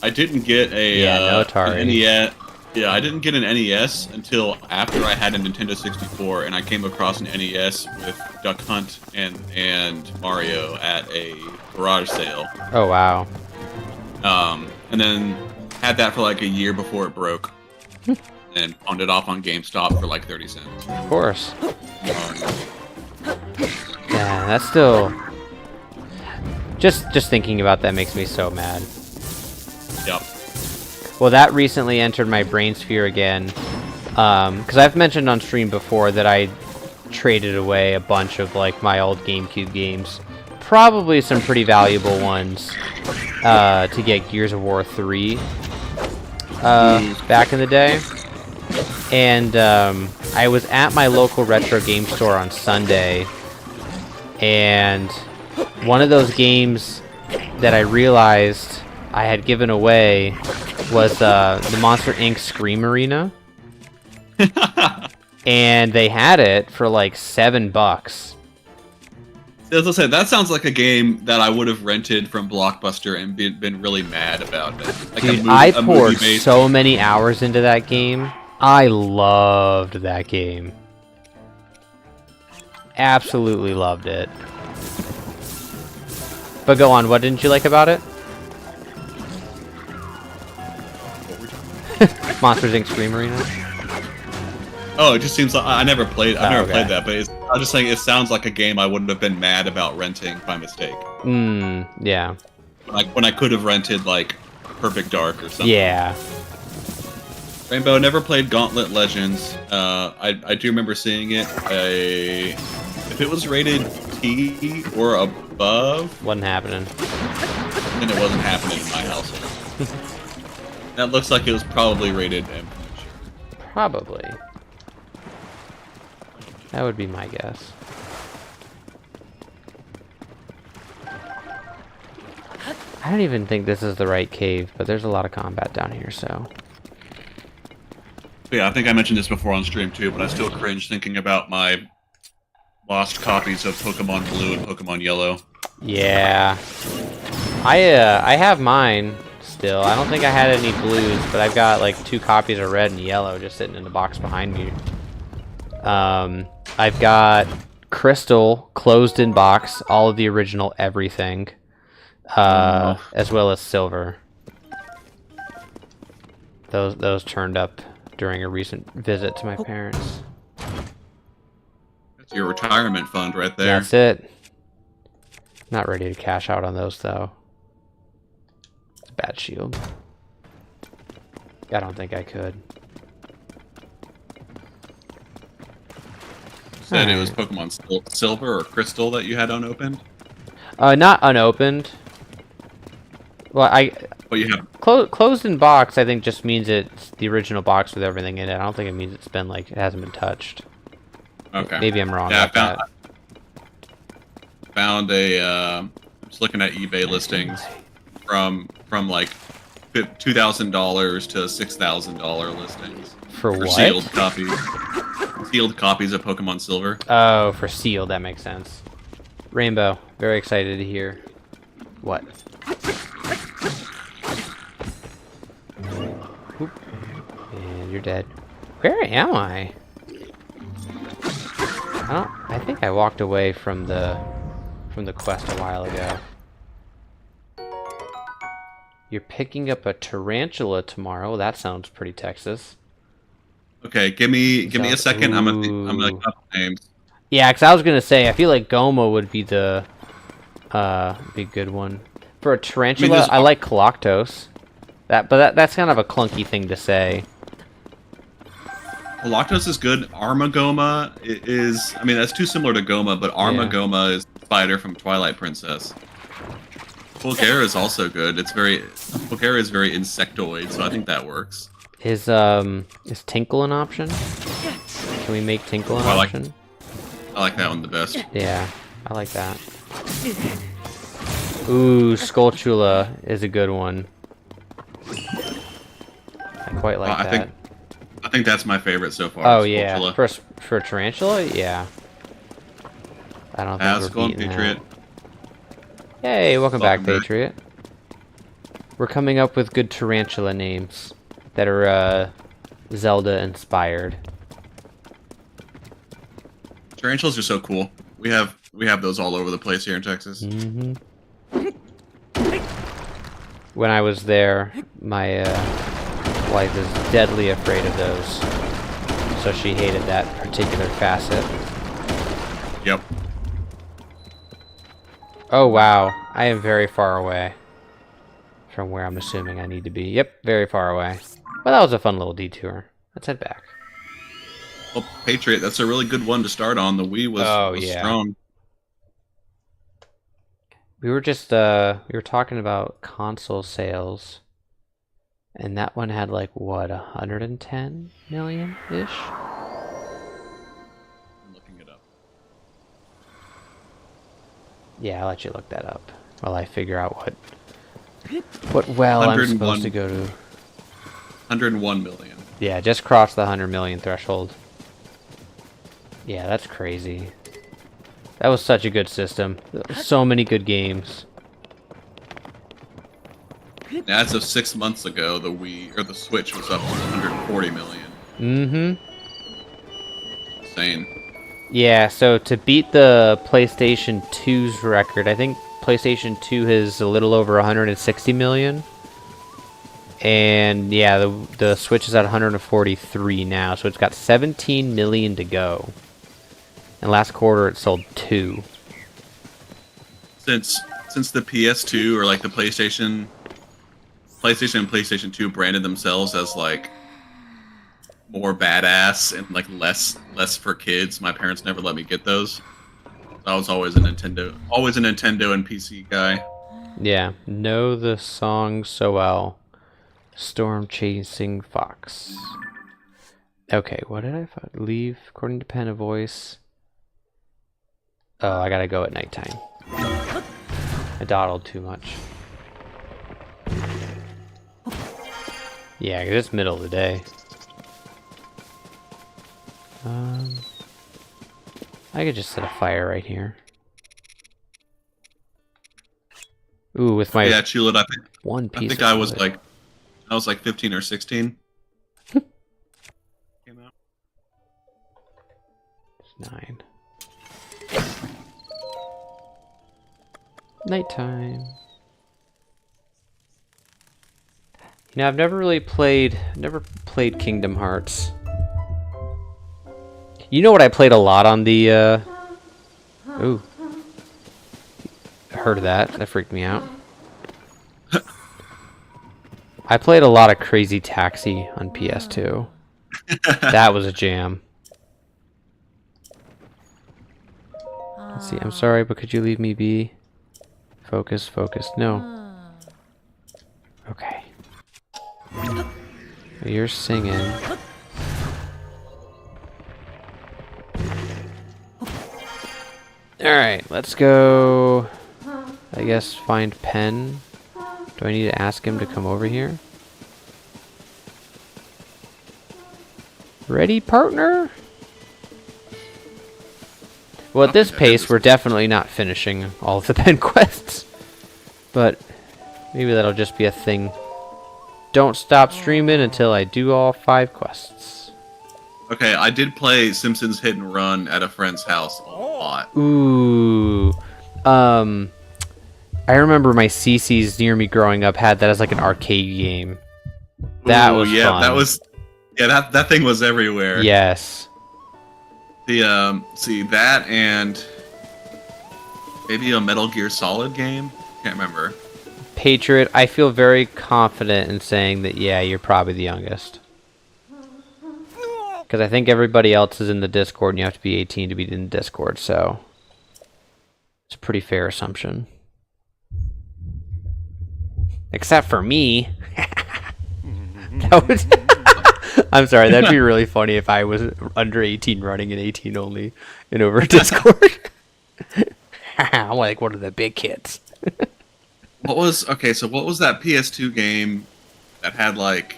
I didn't get no Atari. an NES. Yeah, I didn't get an NES until after I had a Nintendo 64, and I came across an NES with Duck Hunt and Mario at a garage sale. Oh wow. And then had that for like a year before it broke, and pawned it off on GameStop for like 30 cents. Of course. Yeah, that's still. Just thinking about that makes me so mad. Yep. Well, that recently entered my brain sphere again, because I've mentioned on stream before that I traded away a bunch of like my old GameCube games, probably some pretty valuable ones, to get Gears of War 3 back in the day. And I was at my local retro game store on Sunday, and one of those games that I realized I had given away was the Monster Inc. Scream Arena. And they had it for like $7. As I said, that sounds like a game that I would have rented from Blockbuster and been really mad about it. Like dude, I poured so many hours into that game. I loved that game. Absolutely loved it. But go on, what didn't you like about it? Monsters Inc. Scream Arena? Oh, it just seems like I never played. I've never okay. played that, but I'm just saying it sounds like a game I wouldn't have been mad about renting by mistake. Yeah. Like when I could have rented like Perfect Dark or something. Yeah. Rainbow never played Gauntlet Legends. I do remember seeing it. If it was rated T or above, Wasn't happening. then it wasn't happening in my household. That looks like it was probably rated M. Probably. That would be my guess. I don't even think this is the right cave, but there's a lot of combat down here, so. Yeah, I think I mentioned this before on stream too, but I still cringe thinking about my lost copies of Pokemon Blue and Pokemon Yellow. Yeah. I have mine still. I don't think I had any blues, but I've got like 2 copies of red and yellow just sitting in the box behind me. I've got Crystal closed in box, all of the original everything, as well as Silver. Those turned up during a recent visit to my parents. That's your retirement fund right there. That's it. Not ready to cash out on those though. It's a bad shield. I don't think I could. Said it was Pokemon Silver or Crystal that you had unopened? Not unopened. Well, But you have. closed in box, I think just means it's the original box with everything in it. I don't think it means it's been like, it hasn't been touched. Okay. Maybe I'm wrong Yeah, about that. Found a. I'm just looking at eBay listings from like $2,000 to $6,000 listings For what? sealed copies. Sealed copies of Pokemon Silver. Oh, for sealed, that makes sense. Rainbow, very excited to hear. What? Oop. And you're dead. Where am I? I think I walked away from the quest a while ago. You're picking up a tarantula tomorrow. That sounds pretty Texas. Okay, give me a second. I'm gonna look up names. Yeah, because I was gonna say I feel like Goma would be the be a good one for a tarantula. I like Coloctos. That's kind of a clunky thing to say. Coloctos is good. Armagoma is. I mean, that's too similar to Goma, but Armagoma is the spider from Twilight Princess. Fulgara is also good. Fulgara is very insectoid, so I think that works. Is Tinkle an option? Can we make Tinkle an option? I like that one the best. Yeah, I like that. Ooh, Skulltula is a good one. I quite like that. I think that's my favorite so far. Oh yeah, for tarantula, yeah. I don't think we're beating Patriot. that. Hey, welcome back, Patriot. We're coming up with good tarantula names that are Zelda inspired. Tarantulas are so cool. We have those all over the place here in Texas. Mm-hmm. When I was there, my wife is deadly afraid of those, so she hated that particular facet. Yep. Oh wow, I am very far away from where I'm assuming I need to be. Yep, very far away. Well, that was a fun little detour. Let's head back. Well, Patriot, that's a really good one to start on. The Wii was strong. We were just we were talking about console sales, and that one had like what, 110 million-ish? I'm looking it up. Yeah, I'll let you look that up while I figure out what well I'm supposed to go to. 101 million. Yeah, just crossed the 100 million threshold. Yeah, that's crazy. That was such a good system. So many good games. As of 6 months ago, the Wii or the Switch was up to 140 million. Mm-hmm. Insane. Yeah, so to beat the PlayStation 2's record, I think PlayStation 2 has a little over 160 million. And yeah, the Switch is at 143 now, so it's got 17 million to go. And last quarter it sold 2. Since the PS2 or like the PlayStation and PlayStation 2 branded themselves as like more badass and like less for kids, my parents never let me get those. I was always a Nintendo and PC guy. Yeah, know the song so well. Storm Chasing Fox. Okay, what did I find? Leave according to Penn a voice. Oh, I gotta go at nighttime. I dawdled too much. Yeah, 'cause it's middle of the day. I could just set a fire right here. Ooh, with my Chulid, I think one piece. I think I was like 15 or 16. Came out. It's 9. Nighttime. You know, I've never played Kingdom Hearts. You know what I played a lot on the ooh. Heard of that. That freaked me out. I played a lot of Crazy Taxi on PS2. That was a jam. Let's see. I'm sorry, but could you leave me be? Focus. No. Okay. You're singing. Alright, let's go. I guess find Penn. Do I need to ask him to come over here? Ready, partner? Well, at this pace, we're definitely not finishing all of the Penn quests. But maybe that'll just be a thing don't stop streaming until I do all 5 quests. Okay, I did play Simpsons Hit and Run at a friend's house a lot. Ooh. I remember my CCs near me growing up had that as like an arcade game. That was fun. That thing was everywhere. Yes. The see that and maybe a Metal Gear Solid game. Can't remember. Patriot, I feel very confident in saying that yeah, you're probably the youngest. Because I think everybody else is in the Discord and you have to be 18 to be in the Discord, so it's a pretty fair assumption. Except for me. That was I'm sorry, that'd be really funny if I was under 18 running an 18 only and over Discord. I'm like one of the big kids. What was that PS2 game that had like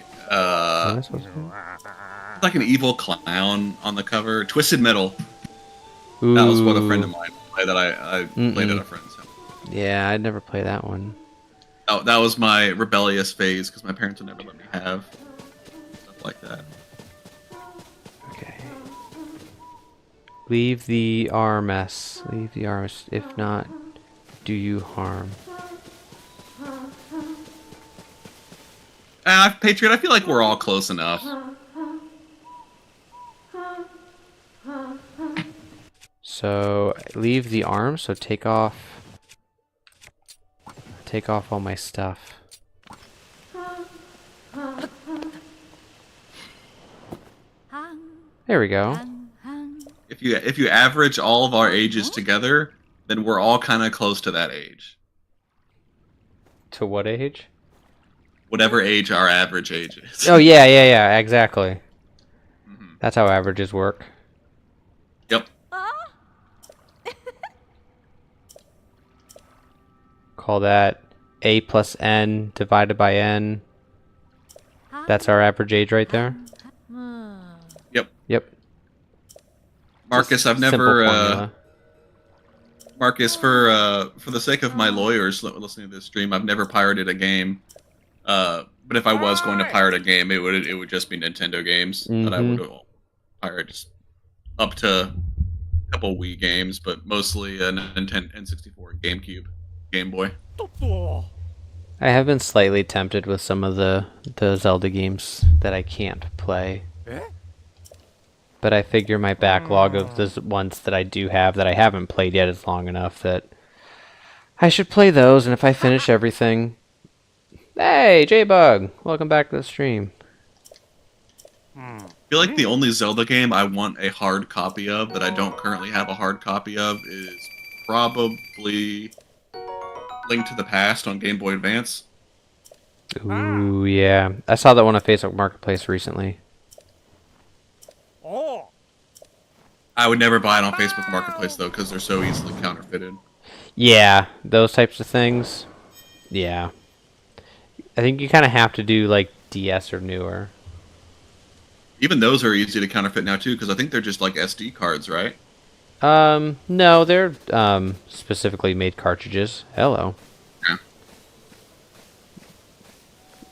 like an evil clown on the cover? Twisted Metal. Ooh. That was what a friend of mine played that I played at a friend's house. Yeah, I'd never play that one. Oh, that was my rebellious phase because my parents would never let me have stuff like that. Okay. Leave the RMS. Leave the RMS. If not, do you harm? Patriot, I feel like we're all close enough. So leave the arm. So take off all my stuff. There we go. If you average all of our ages together, then we're all kind of close to that age. To what age? Whatever age our average age is. Oh yeah, exactly. Mm-hmm. That's how averages work. Yep. Call that A plus N divided by N. That's our average age right there. Yep. Marcus, I've never. Marcus, for the sake of my lawyers listening to this stream, I've never pirated a game. But if I was going to pirate a game, it would just be Nintendo games that I would pirate, just up to a couple Wii games, but mostly a Nintendo N64, GameCube, Game Boy. I have been slightly tempted with some of the Zelda games that I can't play. But I figure my backlog of the ones that I do have that I haven't played yet is long enough that I should play those, and if I finish everything... Hey, J-Bug! Welcome back to the stream. I feel like the only Zelda game I want a hard copy of that I don't currently have a hard copy of is probably Link to the Past on Game Boy Advance. Ooh, yeah. I saw that one on Facebook Marketplace recently. I would never buy it on Facebook Marketplace, though, because they're so easily counterfeited. Yeah, those types of things. Yeah. I think you kind of have to do, like, DS or newer. Even those are easy to counterfeit now, too, because I think they're just, like, SD cards, right? No, they're, specifically made cartridges. Hello. Yeah.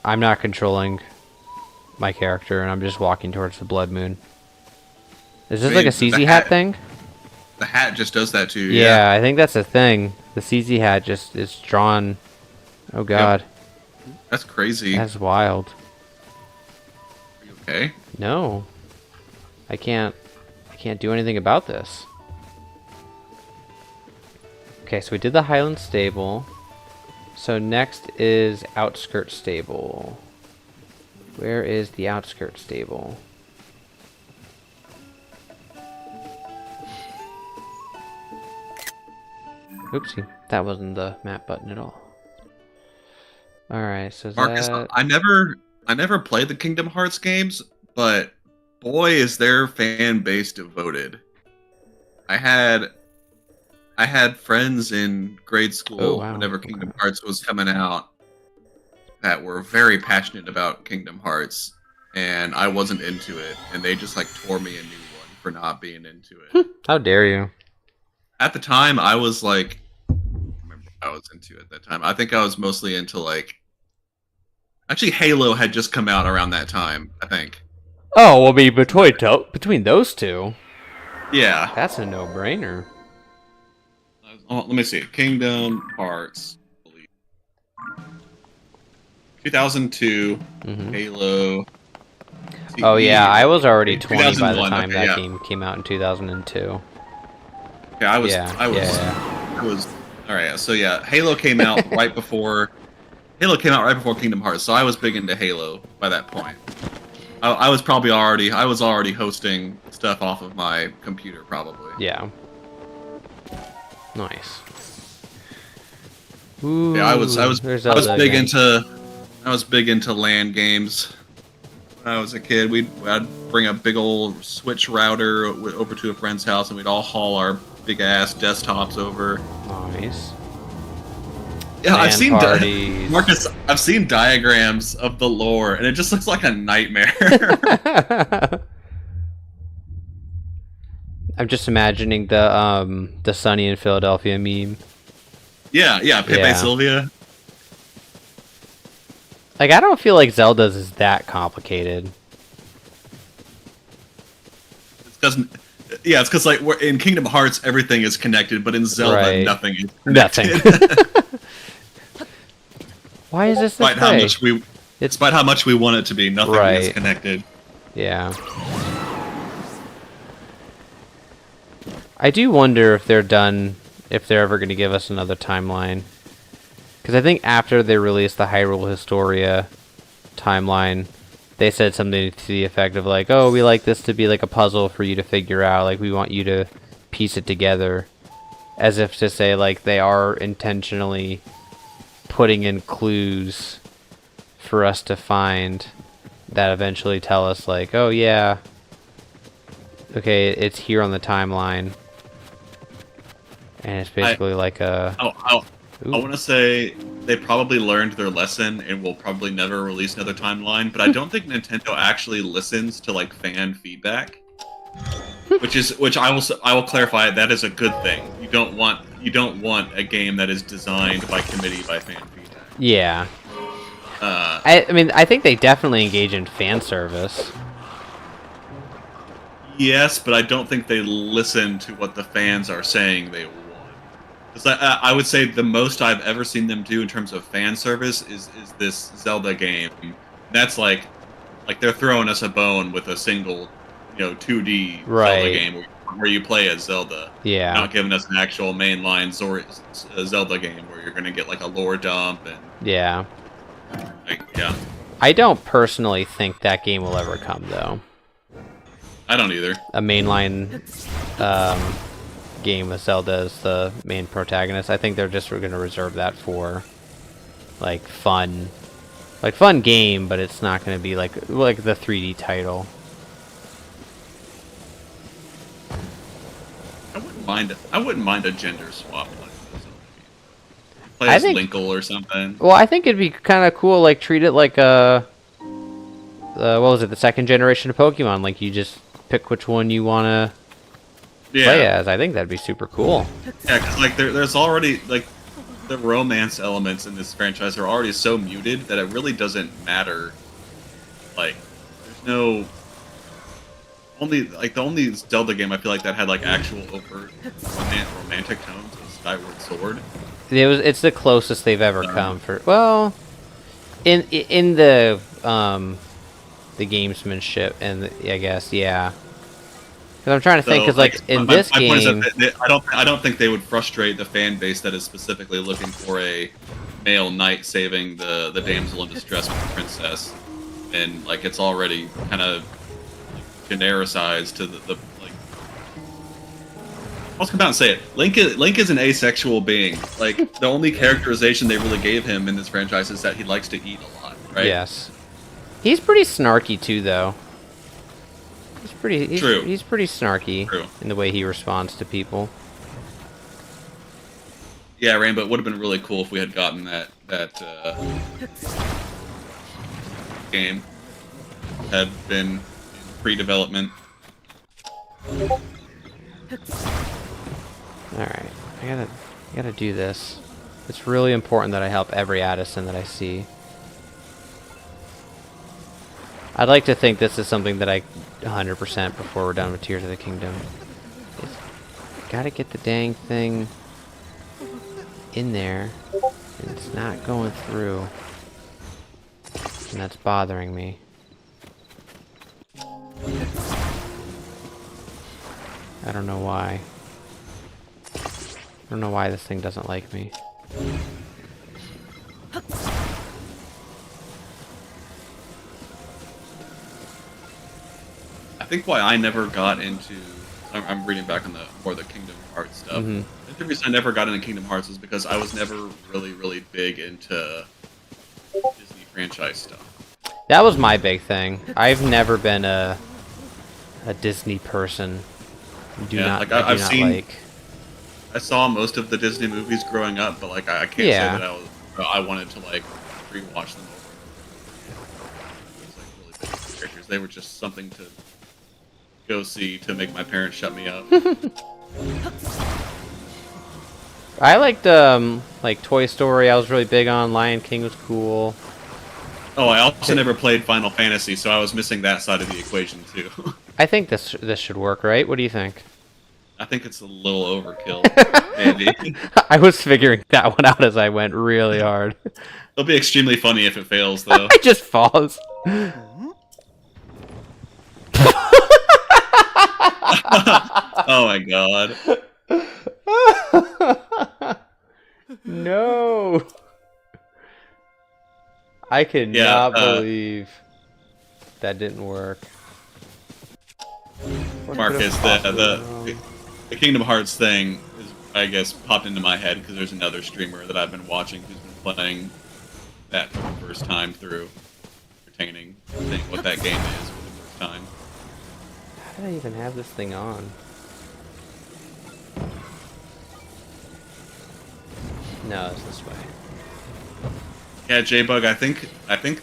I'm not controlling my character, and I'm just walking towards the Blood Moon. Is this like a CZ hat thing? The hat just does that too. Yeah, I think that's a thing. The CZ hat just is drawn. Oh god. Yep. That's crazy. That's wild. Are you okay? No. I can't do anything about this. Okay, so we did the Highland Stable. So next is Outskirt Stable. Where is the Outskirt Stable? Oopsie, that wasn't the map button at all. Alright, so Marcus, I never played the Kingdom Hearts games, but boy is their fan base devoted. I had friends in grade school whenever Kingdom Hearts was coming out that were very passionate about Kingdom Hearts, and I wasn't into it, and they just like tore me a new one for not being into it. How dare you? At the time, I was like, I remember I was into it at that time. I think I was mostly into like Actually, Halo had just come out around that time, I think. Oh, well, between those two, Yeah. that's a no-brainer. Oh, let me see. Kingdom Hearts. 2002. Hmm. Halo. Oh yeah, I was already 20 by the 2001. time Okay, that yeah. game came out in 2002. Okay, I was. Yeah, I was. yeah. I was. All right. So yeah, Halo came out right before. Halo came out right before Kingdom Hearts, so I was big into Halo by that point. I was probably already. I was already hosting stuff off of my computer, probably. Yeah. Nice. Ooh, Yeah, I was. there's I was Zelda big again. into. I was big into LAN games. When I was a kid, I'd bring a big old Switch router over to a friend's house, and we'd all haul our big ass desktops over. Nice. Yeah, I've LAN seen parties. Marcus. I've seen diagrams of the lore, and it just looks like a nightmare. I'm just imagining the Sunny in Philadelphia meme. yeah, Pepe Yeah. Sylvia. Like, I don't feel like Zelda's is that complicated. It's because, yeah, it's because like in Kingdom Hearts everything is connected, but in Zelda Right. nothing is Nothing. connected. Why is this despite how way? much we, despite how much we want it to be, nothing is Right. connected. Yeah. I do wonder if they're ever going to give us another timeline. Because I think after they released the Hyrule Historia timeline, they said something to the effect of like, oh, we like this to be like a puzzle for you to figure out. Like, we want you to piece it together. As if to say, like, they are intentionally putting in clues for us to find that eventually tell us, like, oh, yeah, okay, it's here on the timeline. And it's basically like a... I want to say they probably learned their lesson and will probably never release another timeline, but I don't think Nintendo actually listens to like fan feedback. Which I will clarify, that is a good thing. You don't want a game that is designed by committee by fan feedback. Yeah. I mean, I think they definitely engage in fan service. Yes, but I don't think they listen to what the fans are saying they want. I would say the most I've ever seen them do in terms of fan service is this Zelda game. That's like they're throwing us a bone with a single, 2D Right. Zelda game where you play as Zelda. Yeah. Not giving us an actual mainline Zelda game where you're gonna get like a lore dump and Yeah. yeah. I don't personally think that game will ever come, though. I don't either. A mainline game with Zelda as the main protagonist. I think they're just going to reserve that for like fun game, but it's not going to be like the 3D title. I wouldn't mind a gender swap like this. Play I as think- Linkle or something. Well, I think it'd be kind of cool, like treat it like a what was it, the second generation of Pokemon? Like you just pick which one you want to play Yeah, as. I think that'd be super cool. yeah, because like there's already like the romance elements in this franchise are already so muted that it really doesn't matter. Like, there's no the only Zelda game I feel like that had like actual overt romantic tones was Skyward Sword. It's the closest they've ever come for, well, in the gamesmanship, and I guess, yeah. Because I'm trying to think, because like in this my point is game, that I don't think they would frustrate the fan base that is specifically looking for a male knight saving the damsel in distress with the princess, and like it's already kind of genericized to the like. I'll come out and say it. Link is an asexual being. Like the only characterization they really gave him in this franchise is that he likes to eat a lot, right? yes, he's pretty snarky too, though. True. He's pretty snarky True. in the way he responds to people. Yeah, Rainbow, it would have been really cool if we had gotten that game had been in pre-development. All right, I gotta do this. It's really important that I help every Addison that I see. I'd like to think this is something that I 100% before we're done with Tears of the Kingdom. Gotta get the dang thing in there. And it's not going through. And that's bothering me. I don't know why. I don't know why this thing doesn't like me. I think why I never got into... I'm reading back on the more the Kingdom Hearts stuff. Mm-hmm. I think the reason I never got into Kingdom Hearts was because I was never really big into Disney franchise stuff. That was my big thing. I've never been a Disney person. I've seen. I saw most of the Disney movies growing up, but like I can't say that I wanted to like rewatch them over. It was like really big characters. They were just something to go see to make my parents shut me up. I liked like Toy Story. I was really big on. Lion King was cool. Oh, I also never played Final Fantasy, so I was missing that side of the equation too. I think this should work, right? What do you think? I think it's a little overkill, maybe. I was figuring that one out as I went really hard. It'll be extremely funny if it fails, though. It just falls. Oh my god. No. I could not believe that didn't work. Marcus, the Kingdom Hearts thing is, I guess, popped into my head because there's another streamer that I've been watching who's been playing that for the first time through entertaining, saying what that game is for the first time. How did I even have this thing on? No, it's this way. Yeah, J-Bug, I think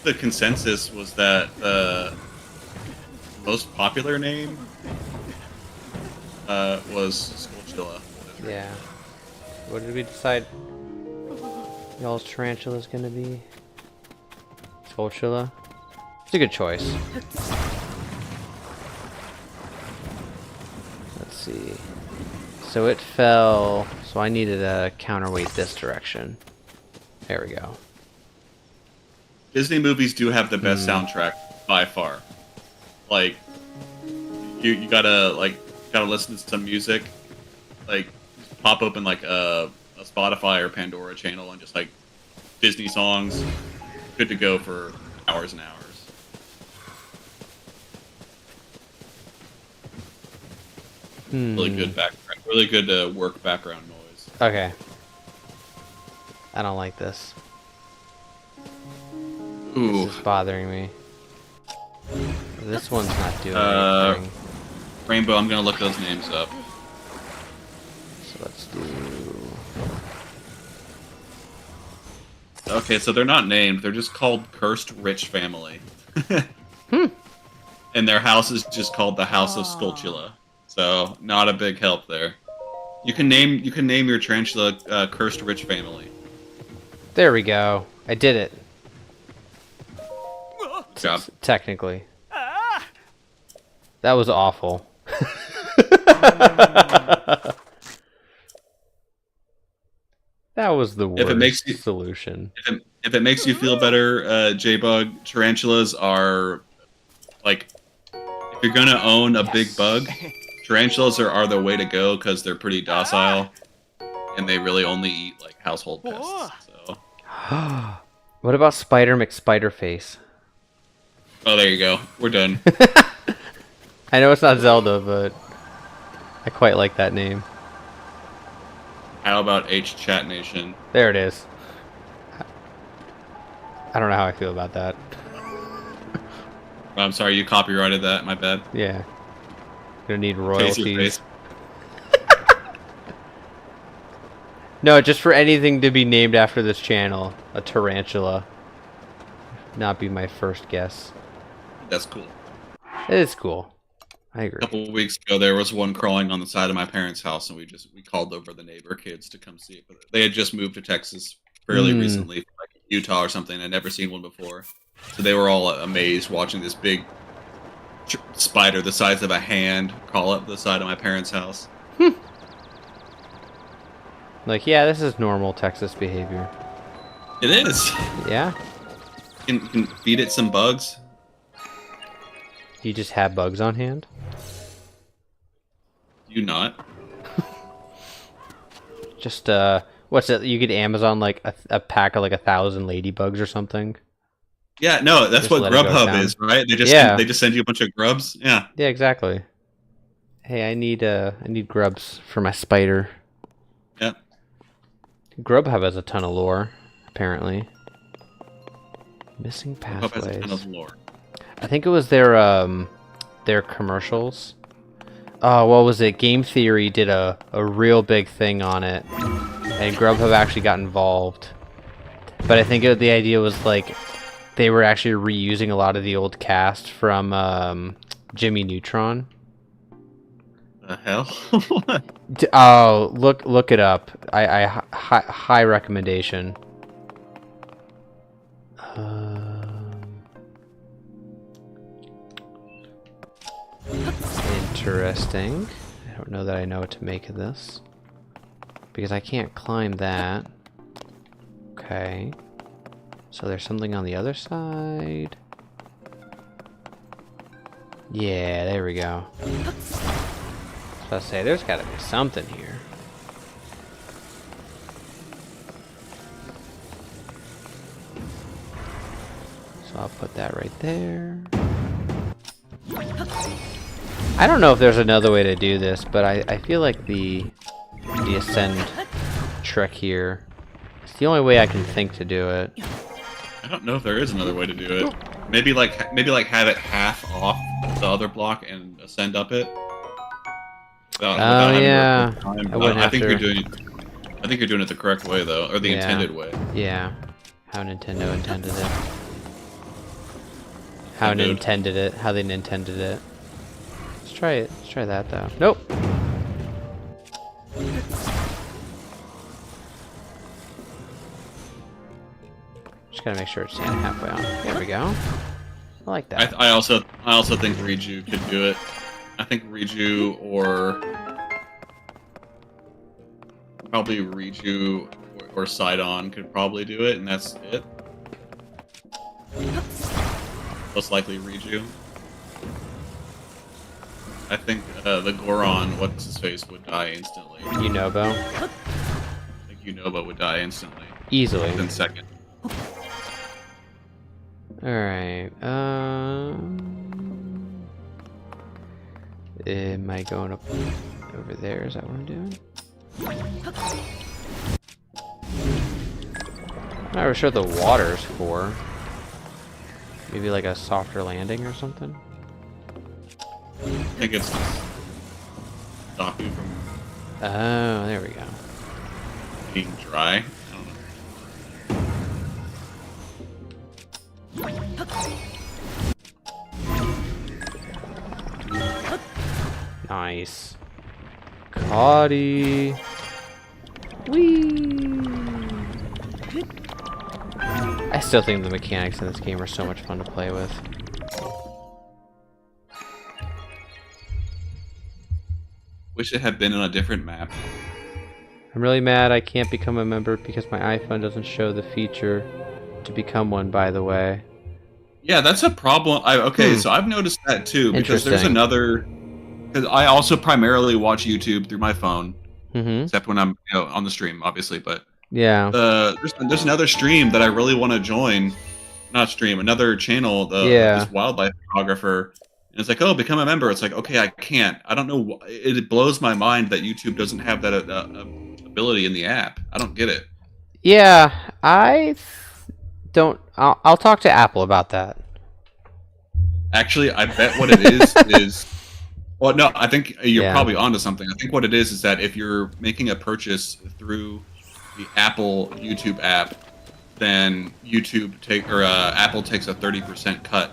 the consensus was that the most popular name was Skulltula. Yeah. What did we decide y'all's tarantula's gonna be? Skulltula? It's a good choice. Let's see. So it fell, so I needed a counterweight this direction. There we go. Disney movies do have the best soundtrack by far. Like, you gotta listen to some music, like pop open like a Spotify or Pandora channel and just like Disney songs, good to go for hours and hours. Really good work background noise. Okay. I don't like this. Ooh. This is bothering me. This one's not doing anything. Rainbow, I'm gonna look those names up. So let's do... Okay, so they're not named. They're just called Cursed Rich Family. And their house is just called the House of Skulltula. So not a big help there. You can name your tarantula Cursed Rich Family. There we go. I did it. Good job. Technically. That was awful. That was the worst solution. If it makes you feel better, J-Bug, tarantulas are, like, if you're gonna own a big bug, tarantulas are the way to go because they're pretty docile, and they really only eat, like, household pests, so. What about Spider McSpiderface? Oh, there you go. We're done. I know it's not Zelda, but I quite like that name. How about H Chat Nation? There it is. I don't know how I feel about that. I'm sorry, you copyrighted that. My bad. Yeah. Gonna need royalties. No, just for anything to be named after this channel. A tarantula. Not be my first guess. That's cool. It is cool. I agree. A couple of weeks ago, there was one crawling on the side of my parents' house, and we called over the neighbor kids to come see it. But they had just moved to Texas fairly recently, like Utah or something. I'd never seen one before. So they were all amazed watching this big spider the size of a hand crawl up the side of my parents' house. Like, yeah, this is normal Texas behavior. It is. Yeah? You can feed it some bugs. You just have bugs on hand? You not. Just, what's it? You get Amazon, like, a pack of, like, 1,000 ladybugs or something? Yeah, no, that's Just what let it go Grubhub down. is, right? They just send you a bunch of grubs. Yeah. Yeah, exactly. Hey, I need grubs for my spider. Yeah. Grubhub has a ton of lore, apparently. Missing Grubhub has a ton pathways. of lore. I think it was their commercials. Oh, what was it? Game Theory did a real big thing on it, and Grubhub actually got involved. But I think the idea was like they were actually reusing a lot of the old cast from Jimmy Neutron. The hell? Oh, look it up. High recommendation. Interesting. I don't know that I know what to make of this. Because I can't climb that. Okay. So there's something on the other side. Yeah, there we go. So I say there's gotta be something here. So I'll put that right there. I don't know if there's another way to do this, but I feel like the ascend trick here is the only way I can think to do it. I don't know if there is another way to do it. Maybe like have it half off the other block and ascend up it. Without having yeah. to work time. I wouldn't I have think to- you're doing it. I think you're doing it the correct way though, or the Yeah. intended way. Yeah. How Nintendo intended it. How Yeah, dude. intended it. How they intended it. Let's try it. Let's try that though. Nope. Just gotta make sure it's standing halfway on. There we go. I like that. I also think Riju could do it. I think Riju or probably Riju or Sidon could probably do it, and that's it. Most likely Riju. I think the Goron, what's his face, would die instantly. You know, Bo. I think Unoba would die instantly. Easily. Within seconds. Alright, am I going up over there? Is that what I'm doing? I'm not really sure what the water's for. Maybe like a softer landing or something? I think it's stop you from Oh, there we go. being dry. I don't know. Nice. Caughty. Whee! I still think the mechanics in this game are so much fun to play with. Wish it had been on a different map. I'm really mad I can't become a member because my iPhone doesn't show the feature to become one, by the way. Yeah, that's a problem. So I've noticed that too because there's Interesting. another. Because I also primarily watch YouTube through my phone, Mm-hmm. except when I'm on the stream, obviously. But Yeah. there's another stream that I really want to join. Not stream, another channel. This wildlife photographer, and it's like, oh, become a member. It's like, okay, I can't. I don't know. It blows my mind that YouTube doesn't have that ability in the app. I don't get it. Yeah, don't. I'll talk to Apple about that. Actually, I bet what it is. Well, no, I think you're Yeah. probably onto something. I think what it is that if you're making a purchase through the Apple YouTube app, then Apple takes a 30% cut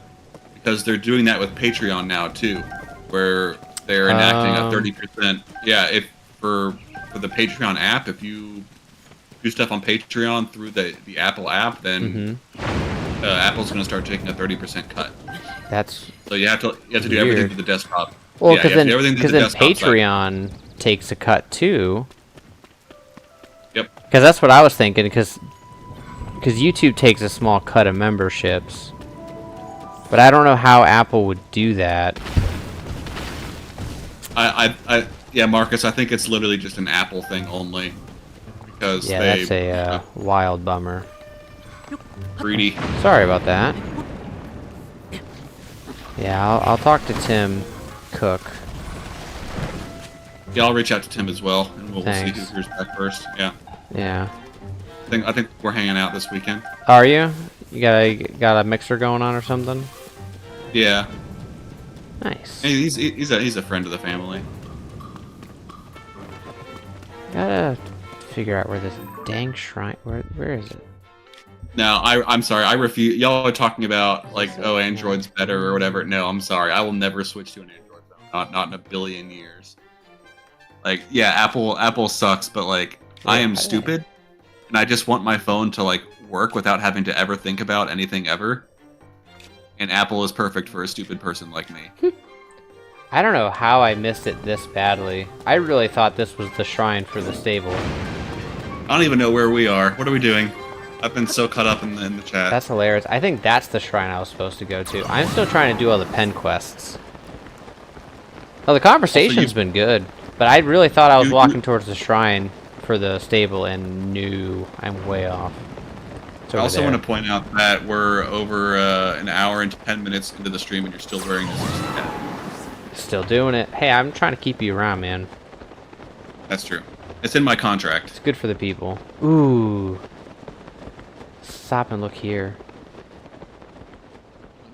because they're doing that with Patreon now too, where they're enacting a 30%. Yeah, if for the Patreon app, if you do stuff on Patreon through the Apple app, then Apple's going to start taking a 30% cut. That's So you have to do weird. everything to the desktop. Well, Yeah, you have to do everything to the then desktop site. Patreon takes a cut too. Yep. Because that's what I was thinking. Because YouTube takes a small cut of memberships, but I don't know how Apple would do that. Yeah, Marcus, I think it's literally just an Apple thing only. Because Yeah, they, that's a wild bummer. greedy. Sorry about that. Yeah, I'll talk to Tim Cook. Yeah, I'll reach out to Tim as well, and we'll see Thanks. who hears back first. Yeah. Yeah. I think we're hanging out this weekend. Are you? You got a mixer going on or something? Yeah. Nice. Hey, he's a friend of the family. Gotta figure out where this dang shrine. Where is it? No, I'm sorry. I refuse. Y'all are talking about like, oh, Android's better or whatever. No, I'm sorry. I will never switch to an Android phone. Not in a billion years. Like, yeah, Apple sucks, but like, I am stupid, and I just want my phone to like work without having to ever think about anything ever. And Apple is perfect for a stupid person like me. I don't know how I missed it this badly. I really thought this was the shrine for the stable. I don't even know where we are. What are we doing? I've been so caught up in the chat. That's hilarious. I think that's the shrine I was supposed to go to. I'm still trying to do all the Penn quests. Well, the conversation's been good, but I really thought I was walking towards the shrine for the stable and knew I'm way off. I also want to point out that we're over an hour and 10 minutes into the stream and you're still wearing this hat. Still doing it. Hey, I'm trying to keep you around, man. That's true. It's in my contract. It's good for the people. Ooh. Stop and look here.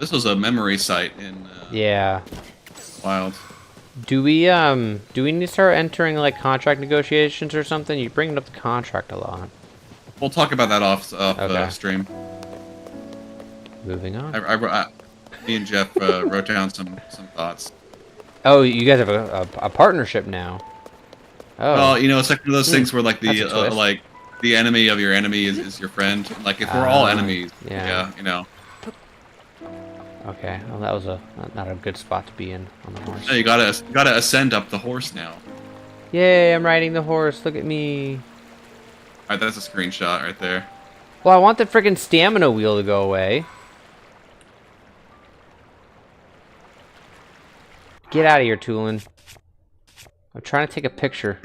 This was a memory site in Yeah. Wild. Do we need to start entering like contract negotiations or something? You're bringing up the contract a lot. We'll talk about that off Okay. stream. Moving on. Me and Jeff wrote down some thoughts. Oh, you guys have a partnership now. Oh. Well, you know, it's like one of those things where like That's a twist. like the enemy of your enemy is your friend. Like if we're all enemies, yeah. you know. Okay. Well, that was not a good spot to be in on the horse. No, you gotta ascend up the horse now. Yay! I'm riding the horse. Look at me. All right, that's a screenshot right there. Well, I want the freaking stamina wheel to go away. Get out of here, Tulin. I'm trying to take a picture.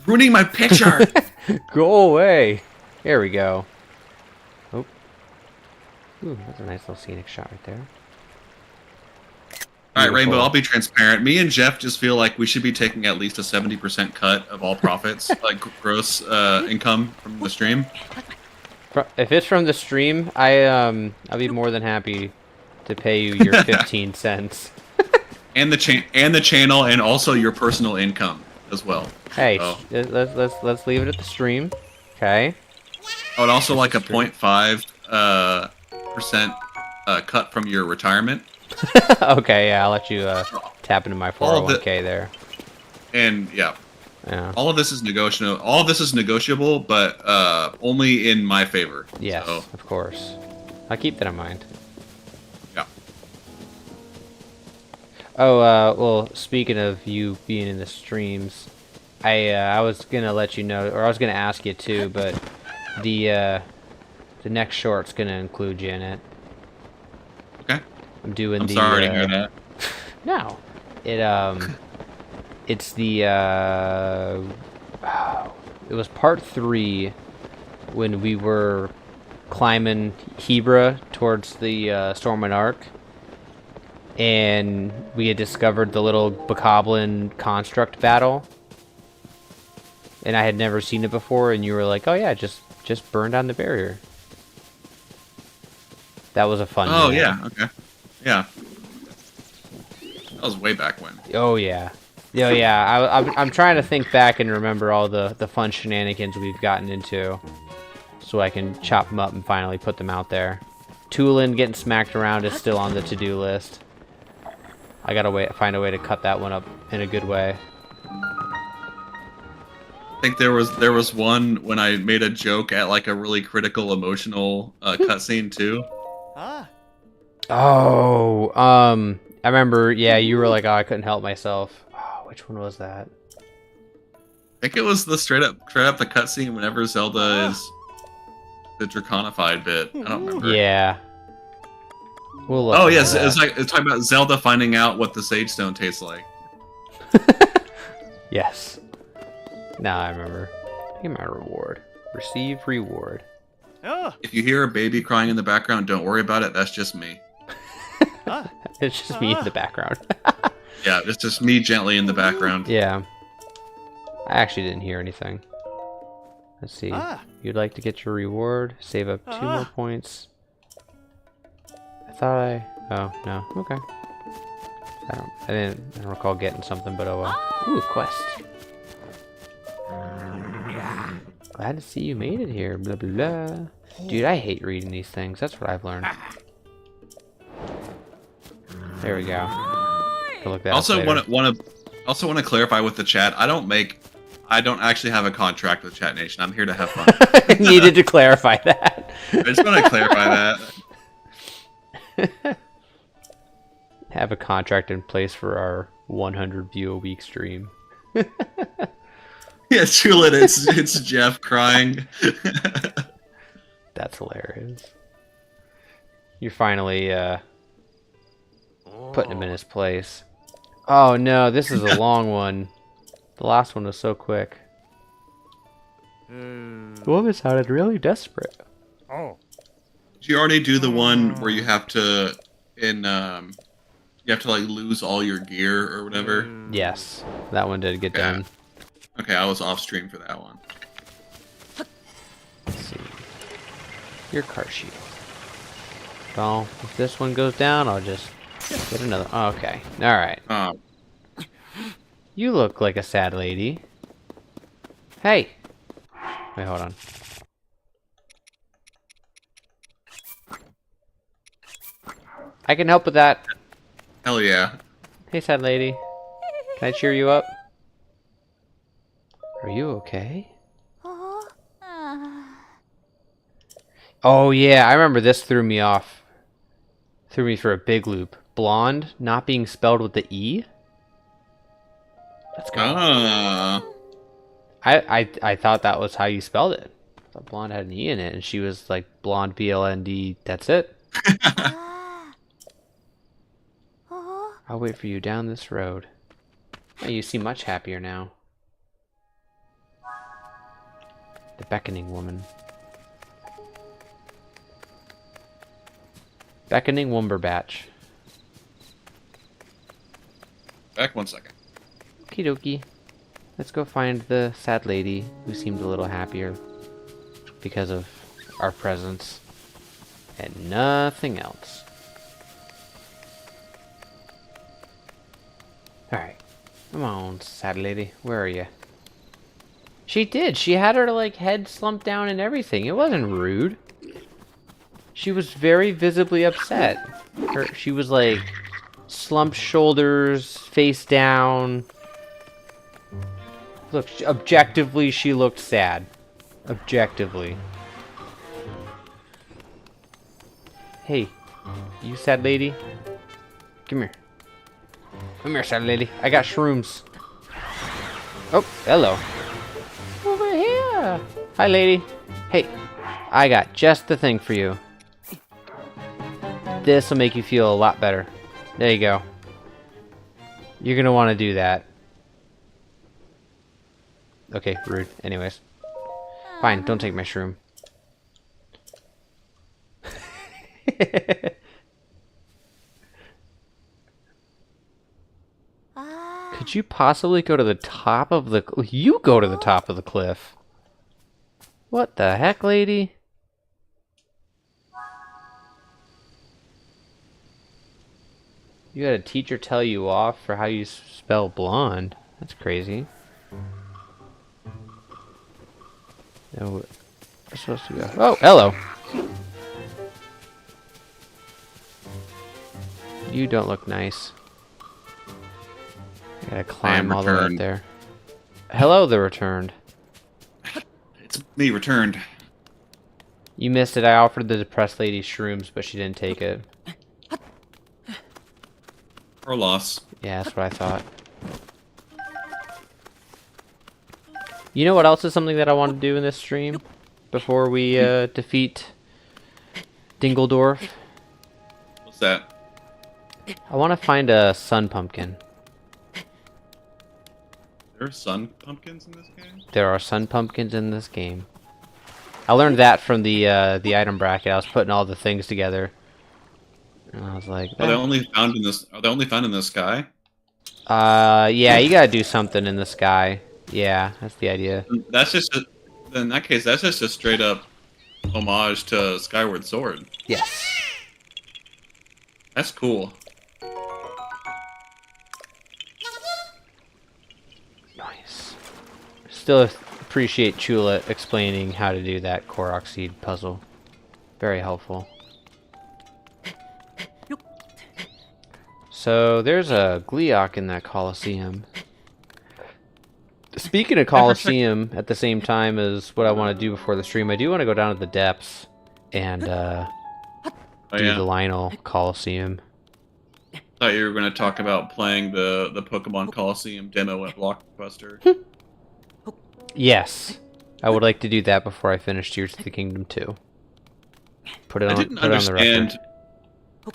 Ruining my picture. Go away. There we go. Oh. Ooh, that's a nice little scenic shot right there. All right, Rainbow, Beautiful. I'll be transparent. Me and Jeff just feel like we should be taking at least a 70% cut of all profits, like gross income from the stream. If it's from the stream, I'll be more than happy to pay you your 15 cents. And the channel, and also your personal income as well. Hey, So, let's leave it at the stream. Okay. I would also like a 0.5 percent cut from your retirement. Okay, yeah, I'll let you tap into my All of 401k there. And yeah, Yeah. all of this is negotiable. All of this is negotiable, but only in my favor. Yes, So, of course. I'll keep that in mind. yeah. Oh, well, speaking of you being in the streams, I was gonna let you know, or I was gonna ask you too, but the next short's gonna include you in it. Okay. I'm doing I'm the. sorry to hear that. No, it's the it was part 3 when we were climbing Hebra towards the Stormwind Arc, and we had discovered the little Bokoblin construct battle, and I had never seen it before, and you were like, "Oh yeah, just burn down the barrier." That was a fun. Oh game. yeah. Okay. Yeah. That was way back when. Oh yeah. Oh yeah. I'm trying to think back and remember all the fun shenanigans we've gotten into, so I can chop them up and finally put them out there. Tulin getting smacked around is still on the to-do list. I gotta find a way to cut that one up in a good way. I think there was one when I made a joke at like a really critical emotional cutscene too. Oh, I remember. Yeah, you were like, "Oh, I couldn't help myself." Oh, which one was that? I think it was the straight up the cutscene whenever Zelda is the draconified bit. I don't remember. Yeah. We'll look Oh into yes, that. it's talking about Zelda finding out what the Sage Stone tastes like. Yes. Now I remember. Get my reward. Receive reward. If you hear a baby crying in the background, don't worry about it. That's just me. It's just me in the background. Yeah, it's just me gently in the background. Yeah. I actually didn't hear anything. Let's see. You'd like to get your reward. Save up 2 more points. I thought I... Oh, no. Okay. I didn't recall getting something, but oh well. Ooh, quest. Glad to see you made it here. Blah, blah, blah. Dude, I hate reading these things. That's what I've learned. There we go. I'll look that up Also, later. want to clarify with the chat. I don't actually have a contract with Chat Nation. I'm here to have fun. Needed to clarify that. I just want to clarify that. Have a contract in place for our 100 view a week stream. Yeah, Chulin, it's Jeff crying. That's hilarious. You're finally putting him in his place. Oh no, this is a long one. The last one was so quick. The woman sounded really desperate. Did you already do the one where you have to like lose all your gear or whatever? Yes, that one did get done. Okay, I was off stream for that one. Let's see. Your car sheet. Well, if this one goes down, I'll just get another. Oh, okay. Alright. You look like a sad lady. Hey! Wait, hold on. I can help with that. Hell yeah. Hey, sad lady. Can I cheer you up? Are you okay? Oh yeah, I remember this threw me off. Threw me for a big loop. Blonde not being spelled with the E? Let's go. I thought that was how you spelled it. I thought blonde had an E in it, and she was like blonde BLND. That's it. I'll wait for you down this road. Oh, you seem much happier now. The beckoning woman. Beckoning Wumberbatch. Back 1 second. Okie dokie. Let's go find the sad lady who seemed a little happier because of our presence and nothing else. Alright. Come on, sad lady. Where are you? She did. She had her like head slumped down and everything. It wasn't rude. She was very visibly upset. She was like slumped shoulders, face down. Look, objectively, she looked sad. Objectively. Hey, you sad lady? Come here. Come here, sad lady. I got shrooms. Oh, hello. Over here. Hi, lady. Hey, I got just the thing for you. This will make you feel a lot better. There you go. You're gonna want to do that. Okay, rude. Anyways. Fine, don't take my shroom. Could you possibly go to the top of the... You go to the top of the cliff. What the heck, lady? You had a teacher tell you off for how you spell blonde. That's crazy. No, we're supposed to go... Oh, hello! You don't look nice. I gotta climb all the way up there. Hello, the returned. It's me returned. You missed it. I offered the depressed lady shrooms, but she didn't take it. Or loss. Yeah, that's what I thought. You know what else is something that I want to do in this stream? Before we defeat Dingledorf? What's that? I want to find a sun pumpkin. There are sun pumpkins in this game? There are sun pumpkins in this game. I learned that from the item bracket. I was putting all the things together. And I was like, Are they only found in this? Are they only found in the sky? yeah, you gotta do something in the sky. Yeah, that's the idea. That's just in that case. That's just a straight up homage to Skyward Sword. Yes. That's cool. Nice. Still appreciate Chula explaining how to do that Korok seed puzzle. Very helpful. So there's a Gleeok in that Coliseum. Speaking of Coliseum, at the same time as what I want to do before the stream, I do want to go down to the depths and do the Lionel Coliseum. I thought you were going to talk about playing the Pokemon Coliseum demo at Blockbuster. Yes, I would like to do that before I finish Tears of the Kingdom 2. Put it on the record.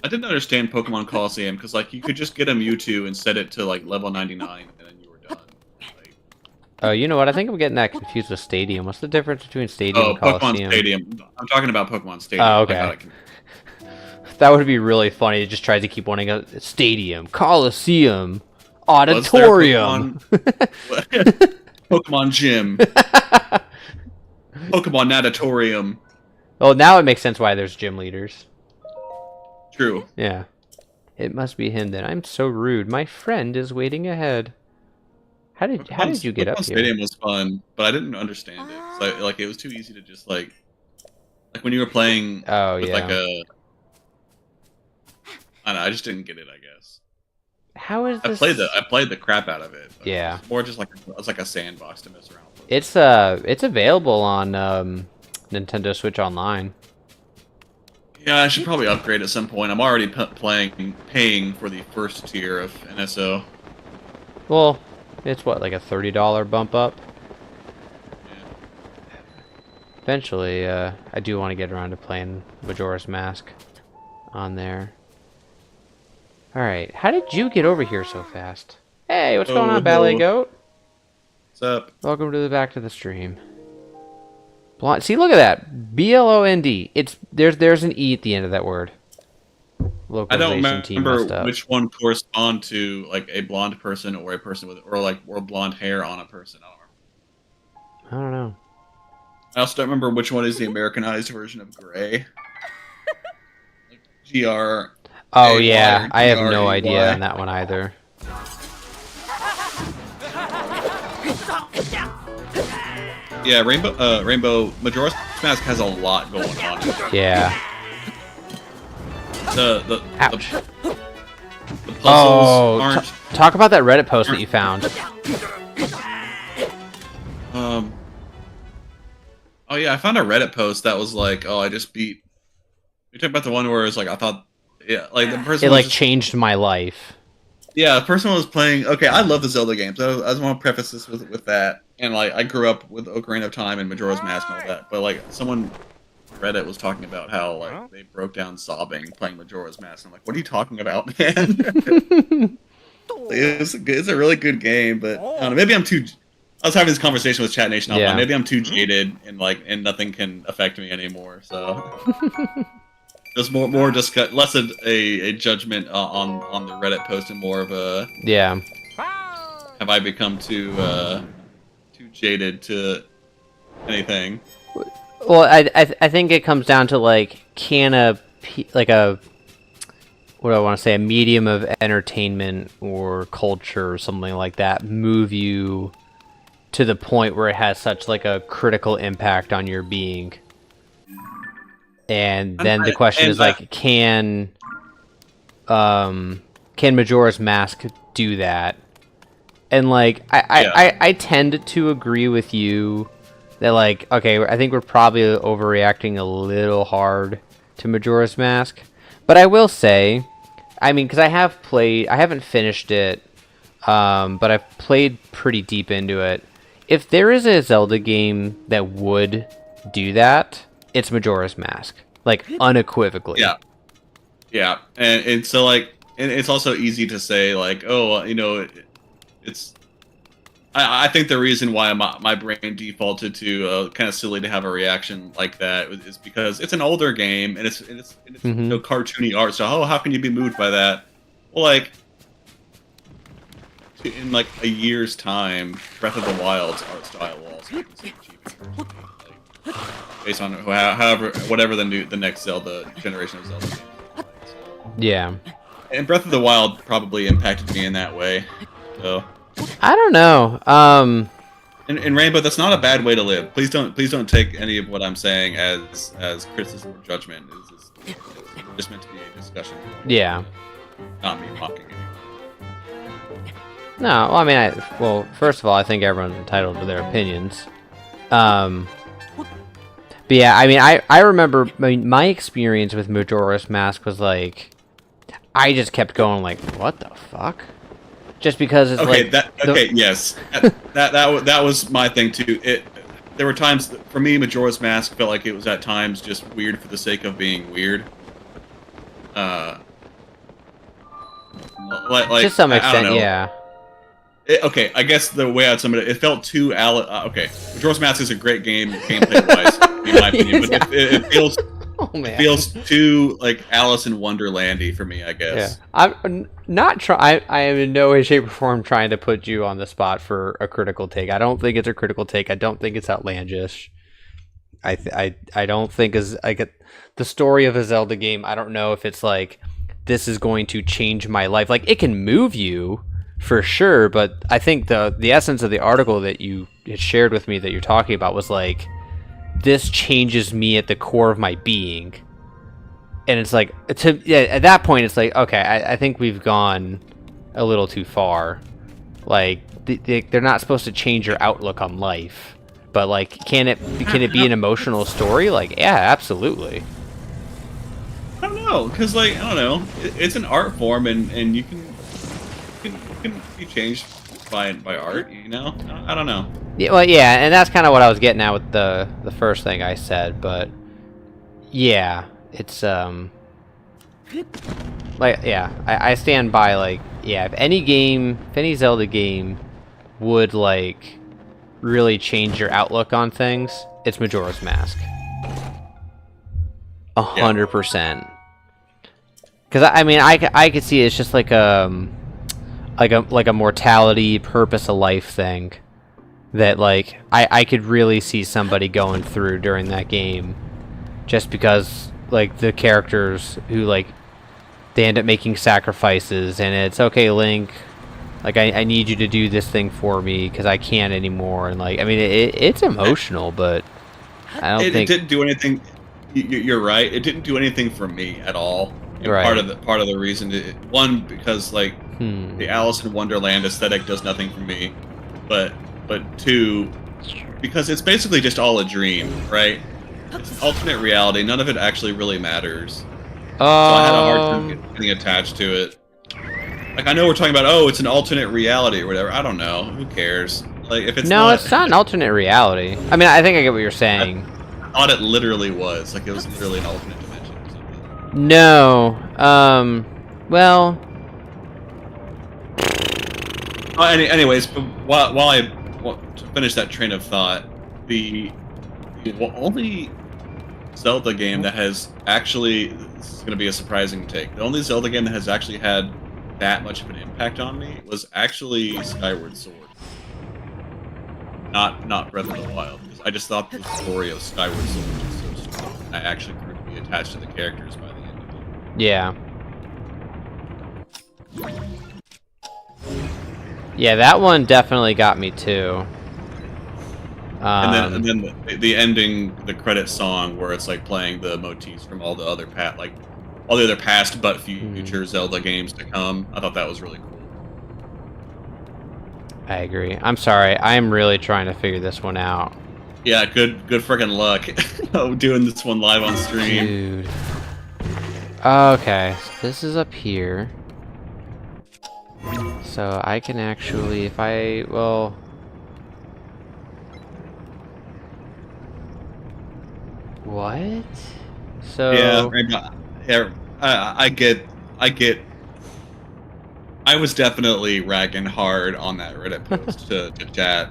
I didn't understand Pokemon Coliseum because like you could just get a Mewtwo and set it to like level 99 and then you were done. Like, oh, you know what? I think I'm getting that confused with Stadium. What's the difference between Stadium and Coliseum? Pokemon Stadium. I'm talking about Pokemon Stadium. Oh, okay. That would be really funny. It just tries to keep wanting a Stadium, Coliseum, Auditorium. Pokemon Gym. Pokemon Natatorium. Oh, now it makes sense why there's gym leaders. True. Yeah. It must be him then. I'm so rude. My friend is waiting ahead. How did you get up here? Stadium was fun, but I didn't understand it. So, like it was too easy to just like when you were playing with like a I don't know, I just didn't get it, I guess. How is this? I played the crap out of it. Yeah. It's more just like it's like a sandbox to mess around with. It's available on Nintendo Switch Online. Yeah, I should probably upgrade at some point. I'm already paying for the first tier of NSO. Well, it's what, like a $30 bump up? Yeah. Eventually, I do want to get around to playing Majora's Mask on there. Alright, how did you get over here so fast? Hey, what's going on, Ballet Goat? What's up? Welcome to the back to the stream. Blonde. See, look at that. B-L-O-N-D. There's an E at the end of that word. I don't remember which one correspond to like a blonde person or a person with or blonde hair on a person. I don't know. I also don't remember which one is the Americanized version of gray. Like GR. Oh yeah, I have no idea on that one either. Yeah, Rainbow Majora's Mask has a lot going on. Yeah. Ouch. The puzzles aren't. Talk about that Reddit post that you found. Oh yeah, I found a Reddit post that was like, "Oh, I just beat." You talking about the one where it's like I thought, yeah, like the person. It like changed my life. Yeah, the person was playing. Okay, I love the Zelda games. I just want to preface this with that. And like, I grew up with Ocarina of Time and Majora's Mask and all that. But like, someone Reddit was talking about how like they broke down sobbing playing Majora's Mask. I'm like, what are you talking about, man? It's a really good game, but I don't know, maybe I'm too. I was having this conversation with Chat Nation offline. Maybe I'm too jaded and nothing can affect me anymore. So. There's more discuss, less a judgment on the Reddit post and more of a have I become too jaded to anything? Well, I think it comes down to like what do I want to say, a medium of entertainment or culture or something like that move you to the point where it has such like a critical impact on your being. And then the question is like, can Majora's Mask do that? And like, I tend to agree with you That like, okay, I think we're probably overreacting a little hard to Majora's Mask. But I will say, I mean, because I haven't finished it, but I've played pretty deep into it. If there is a Zelda game that would do that, it's Majora's Mask. Like, unequivocally. Yeah. Yeah. And so, like, and it's also easy to say, like, oh, you know, it's... I think the reason why my brain defaulted to kind of silly to have a reaction like that is because it's an older game and it's you know, cartoony art. So how can you be moved by that? Well, like in like a year's time, Breath of the Wild's art style will also be achievable, like, based on whatever the next Zelda generation of Zelda games. Yeah. And Breath of the Wild probably impacted me in that way. So. I don't know. In Rainbow, that's not a bad way to live. Please don't take any of what I'm saying as criticism or judgment. It's just meant to be a discussion. Yeah. Not me mocking anyone. No, well, I mean, well, first of all, I think everyone's entitled to their opinions. But yeah, I mean, I remember, I mean, my experience with Majora's Mask was like, I just kept going like, what the fuck? Just because it's okay, like... yes. That was my thing, too. There were times, for me, Majora's Mask felt like it was at times just weird for the sake of being weird. Like to some I don't extent, know. yeah. Okay, I guess the way I'd sum it felt too... okay, Majora's Mask is a great game, gameplay-wise, in my opinion, but it feels... Oh, man. It feels too like Alice in Wonderlandy for me, I guess. Yeah, I'm not trying. I am in no way, shape, or form trying to put you on the spot for a critical take. I don't think it's a critical take. I don't think it's outlandish. I don't think I get the story of a Zelda game. I don't know if it's like this is going to change my life. Like it can move you for sure, but I think the essence of the article that you had shared with me that you're talking about was like, this changes me at the core of my being. And it's like, at that point, it's like, okay, I think we've gone a little too far. Like, they're not supposed to change your outlook on life. But, like, can it be an emotional story? Like, yeah, absolutely. I don't know, because, like, I don't know. It's an art form, and you can be changed by art, you know? I don't know. Yeah, well, yeah, and that's kind of what I was getting at with the first thing I said, but yeah, it's like, yeah, I stand by, like, yeah, if any Zelda game would like really change your outlook on things, it's Majora's Mask. 100%. Because I mean, I could see it's just like a mortality, purpose of life thing. That, like, I could really see somebody going through during that game. Just because, like, the characters who, like, they end up making sacrifices, and it's, okay, Link, like, I need you to do this thing for me, because I can't anymore, and, like, I mean, it's emotional, but I don't think... It didn't do anything... You're right, it didn't do anything for me at all. And right. Part of the reason... One, because, like, the Alice in Wonderland aesthetic does nothing for me, but two, because it's basically just all a dream, right? It's an alternate reality. None of it actually really matters. So I had a hard time getting attached to it. Like, I know we're talking about, oh, it's an alternate reality or whatever. I don't know. Who cares? Like, if it's it's not an alternate reality. I mean, I think I get what you're saying. I thought it literally was. Like, it was literally an alternate dimension or something. No. Well... Anyways, while I to finish that train of thought, the only Zelda game that has actually, this is going to be a surprising take, the only Zelda game that has actually had that much of an impact on me was actually Skyward Sword. Not Breath of the Wild. I just thought the story of Skyward Sword was so strong. I actually grew to be attached to the characters by the end of it. Yeah. Yeah, that one definitely got me too. And then the ending, the credit song, where it's like playing the motifs from all the other past but future Zelda games to come. I thought that was really cool. I agree. I'm sorry. I'm really trying to figure this one out. Yeah, good freaking luck doing this one live on stream. Dude. Okay, so this is up here. So I can actually, if I, well... What? So... Yeah, I get. I was definitely ragging hard on that Reddit post to chat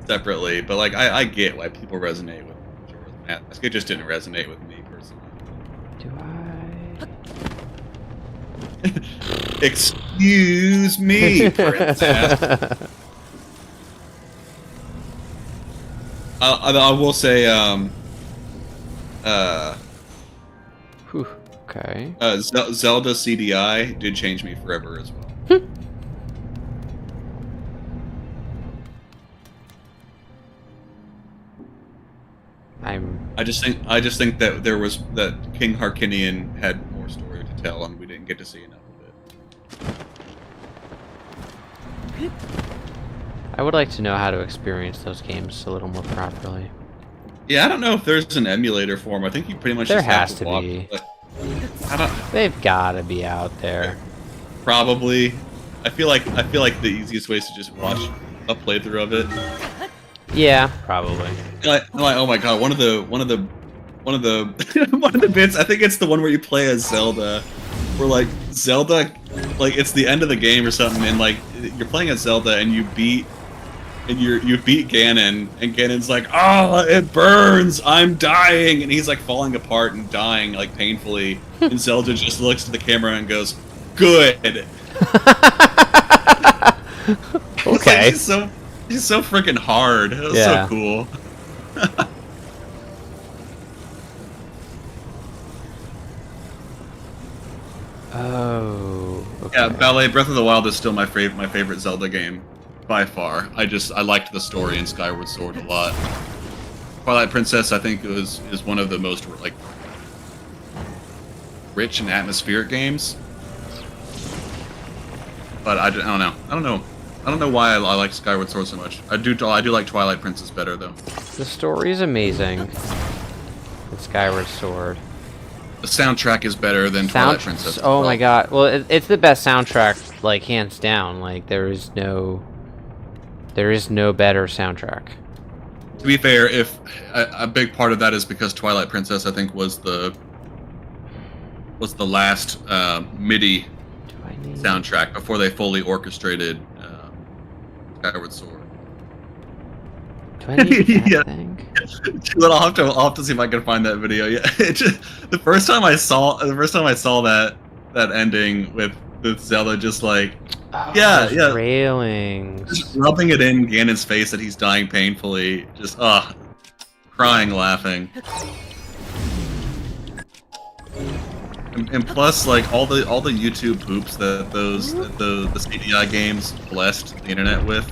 separately, but like I get why people resonate with Majora's Mask. It just didn't resonate with me personally. Do I? Excuse me, princess. I will say, Whew, okay. Zelda CDI did change me forever as well. I just think that King Harkinian had more story to tell, and we didn't get to see enough of it. I would like to know how to experience those games a little more properly. Yeah, I don't know if there's an emulator for them. I think you pretty much There just have has to to walk. be. I don't. They've gotta be out there. Probably. I feel like the easiest way is to just watch a playthrough of it. Yeah, probably. Like, oh my god, one of the one of the bits. I think it's the one where you play as Zelda, where like Zelda, like it's the end of the game or something, and like you're playing as Zelda and you beat Ganon, and Ganon's like, oh, it burns, I'm dying, and he's like falling apart and dying like painfully, and Zelda just looks to the camera and goes, good. Okay. Like, she's so freaking hard. It was Yeah. so cool. Oh. Okay. Yeah, Ballet Breath of the Wild is still my favorite Zelda game by far. I liked the story in Skyward Sword a lot. Twilight Princess, I think, is one of the most like rich and atmospheric games. But I don't know. I don't know why I like Skyward Sword so much. I do like Twilight Princess better though. The story is amazing. The Skyward Sword. The soundtrack is better than Twilight Princess. Oh my god. Well, it's the best soundtrack, like hands down. Like there is no better soundtrack. To be fair, if a big part of that is because Twilight Princess, I think, was the last MIDI soundtrack before they fully orchestrated Skyward Sword. Do I need that Yeah. thing? I'll have to see if I can find that video. Yeah, the first time I saw that ending with Zelda just like Those railings. just rubbing it in Ganon's face that he's dying painfully, just crying, laughing. And plus, like all the YouTube poops that the CDI games blessed the internet with,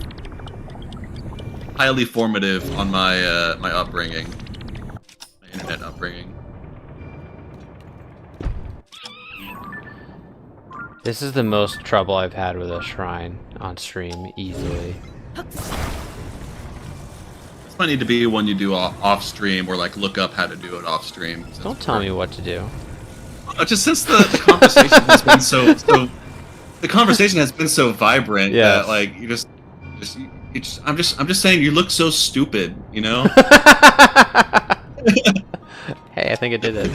highly formative on my my upbringing, my internet upbringing. This is the most trouble I've had with a shrine on stream, easily. This might need to be one you do off stream, or like look up how to do it off stream. Don't tell me what to do. Just since the conversation has been the conversation has been so vibrant that like I'm just saying you look so stupid, you know? Hey, I think it did it.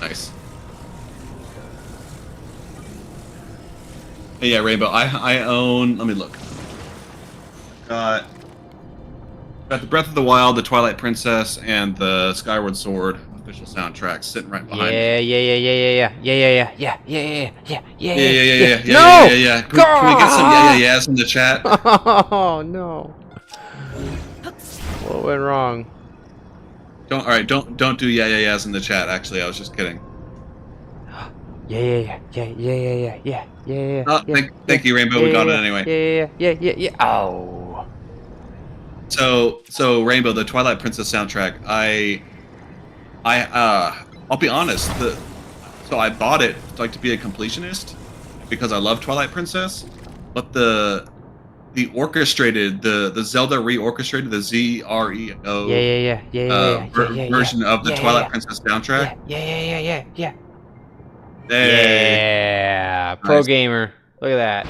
Nice. Hey, yeah, Rainbow. I own. Let me look. Got the Breath of the Wild, the Twilight Princess, and the Skyward Sword official soundtracks sitting right behind me. Yeah. No! Yeah. Can we get some yeahs in the chat? Oh no! What went wrong? Don't do yeahs in the chat. Actually, I was just kidding. Yeah. Thank you, Rainbow. We got it anyway. Yeah. Oh. So Rainbow, the Twilight Princess soundtrack. I'll be honest. So I bought it like to be a completionist because I love Twilight Princess, but the the orchestrated, the Zelda reorchestrated, the Yeah, ZREO yeah, yeah, yeah, yeah, yeah, yeah, yeah, version of the yeah, Twilight yeah, Princess soundtrack. yeah, yeah, yeah, yeah, yeah, yeah. Hey, Yeah, pro nice. gamer. Look at that.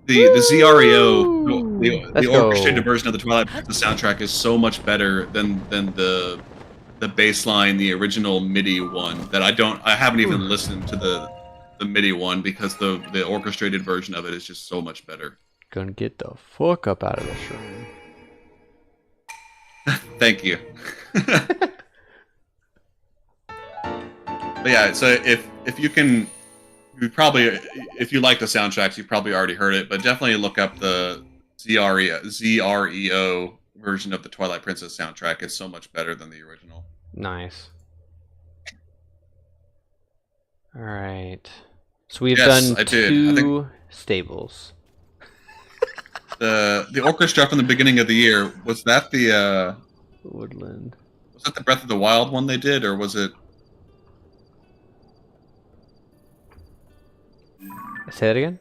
The ZREO, Woo! the Let's orchestrated go. version of the Twilight Princess soundtrack is so much better than the baseline, the original MIDI one. That I haven't Whew. even listened to the MIDI one because the orchestrated version of it is just so much better. Gonna get the fuck up out of the shrine. Thank you. But yeah, so if you can, you probably, if you like the soundtracks, you've probably already heard it. But definitely look up the ZREO version of the Twilight Princess soundtrack. It's so much better than the original. Nice. All right. So we've Yes, done I did. I think two stables. the orchestra from the beginning of the year, Woodland. was that the Breath of the Wild one they did, or was it? Say that again?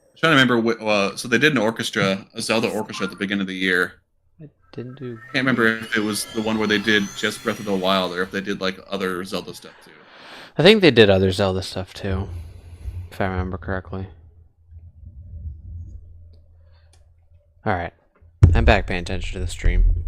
I'm trying to remember. So they did an orchestra, a Zelda orchestra at the beginning of the year. I didn't do. I can't remember if it was the one where they did just Breath of the Wild, or if they did like other Zelda stuff too. I think they did other Zelda stuff too, if I remember correctly. All right, I'm back paying attention to the stream.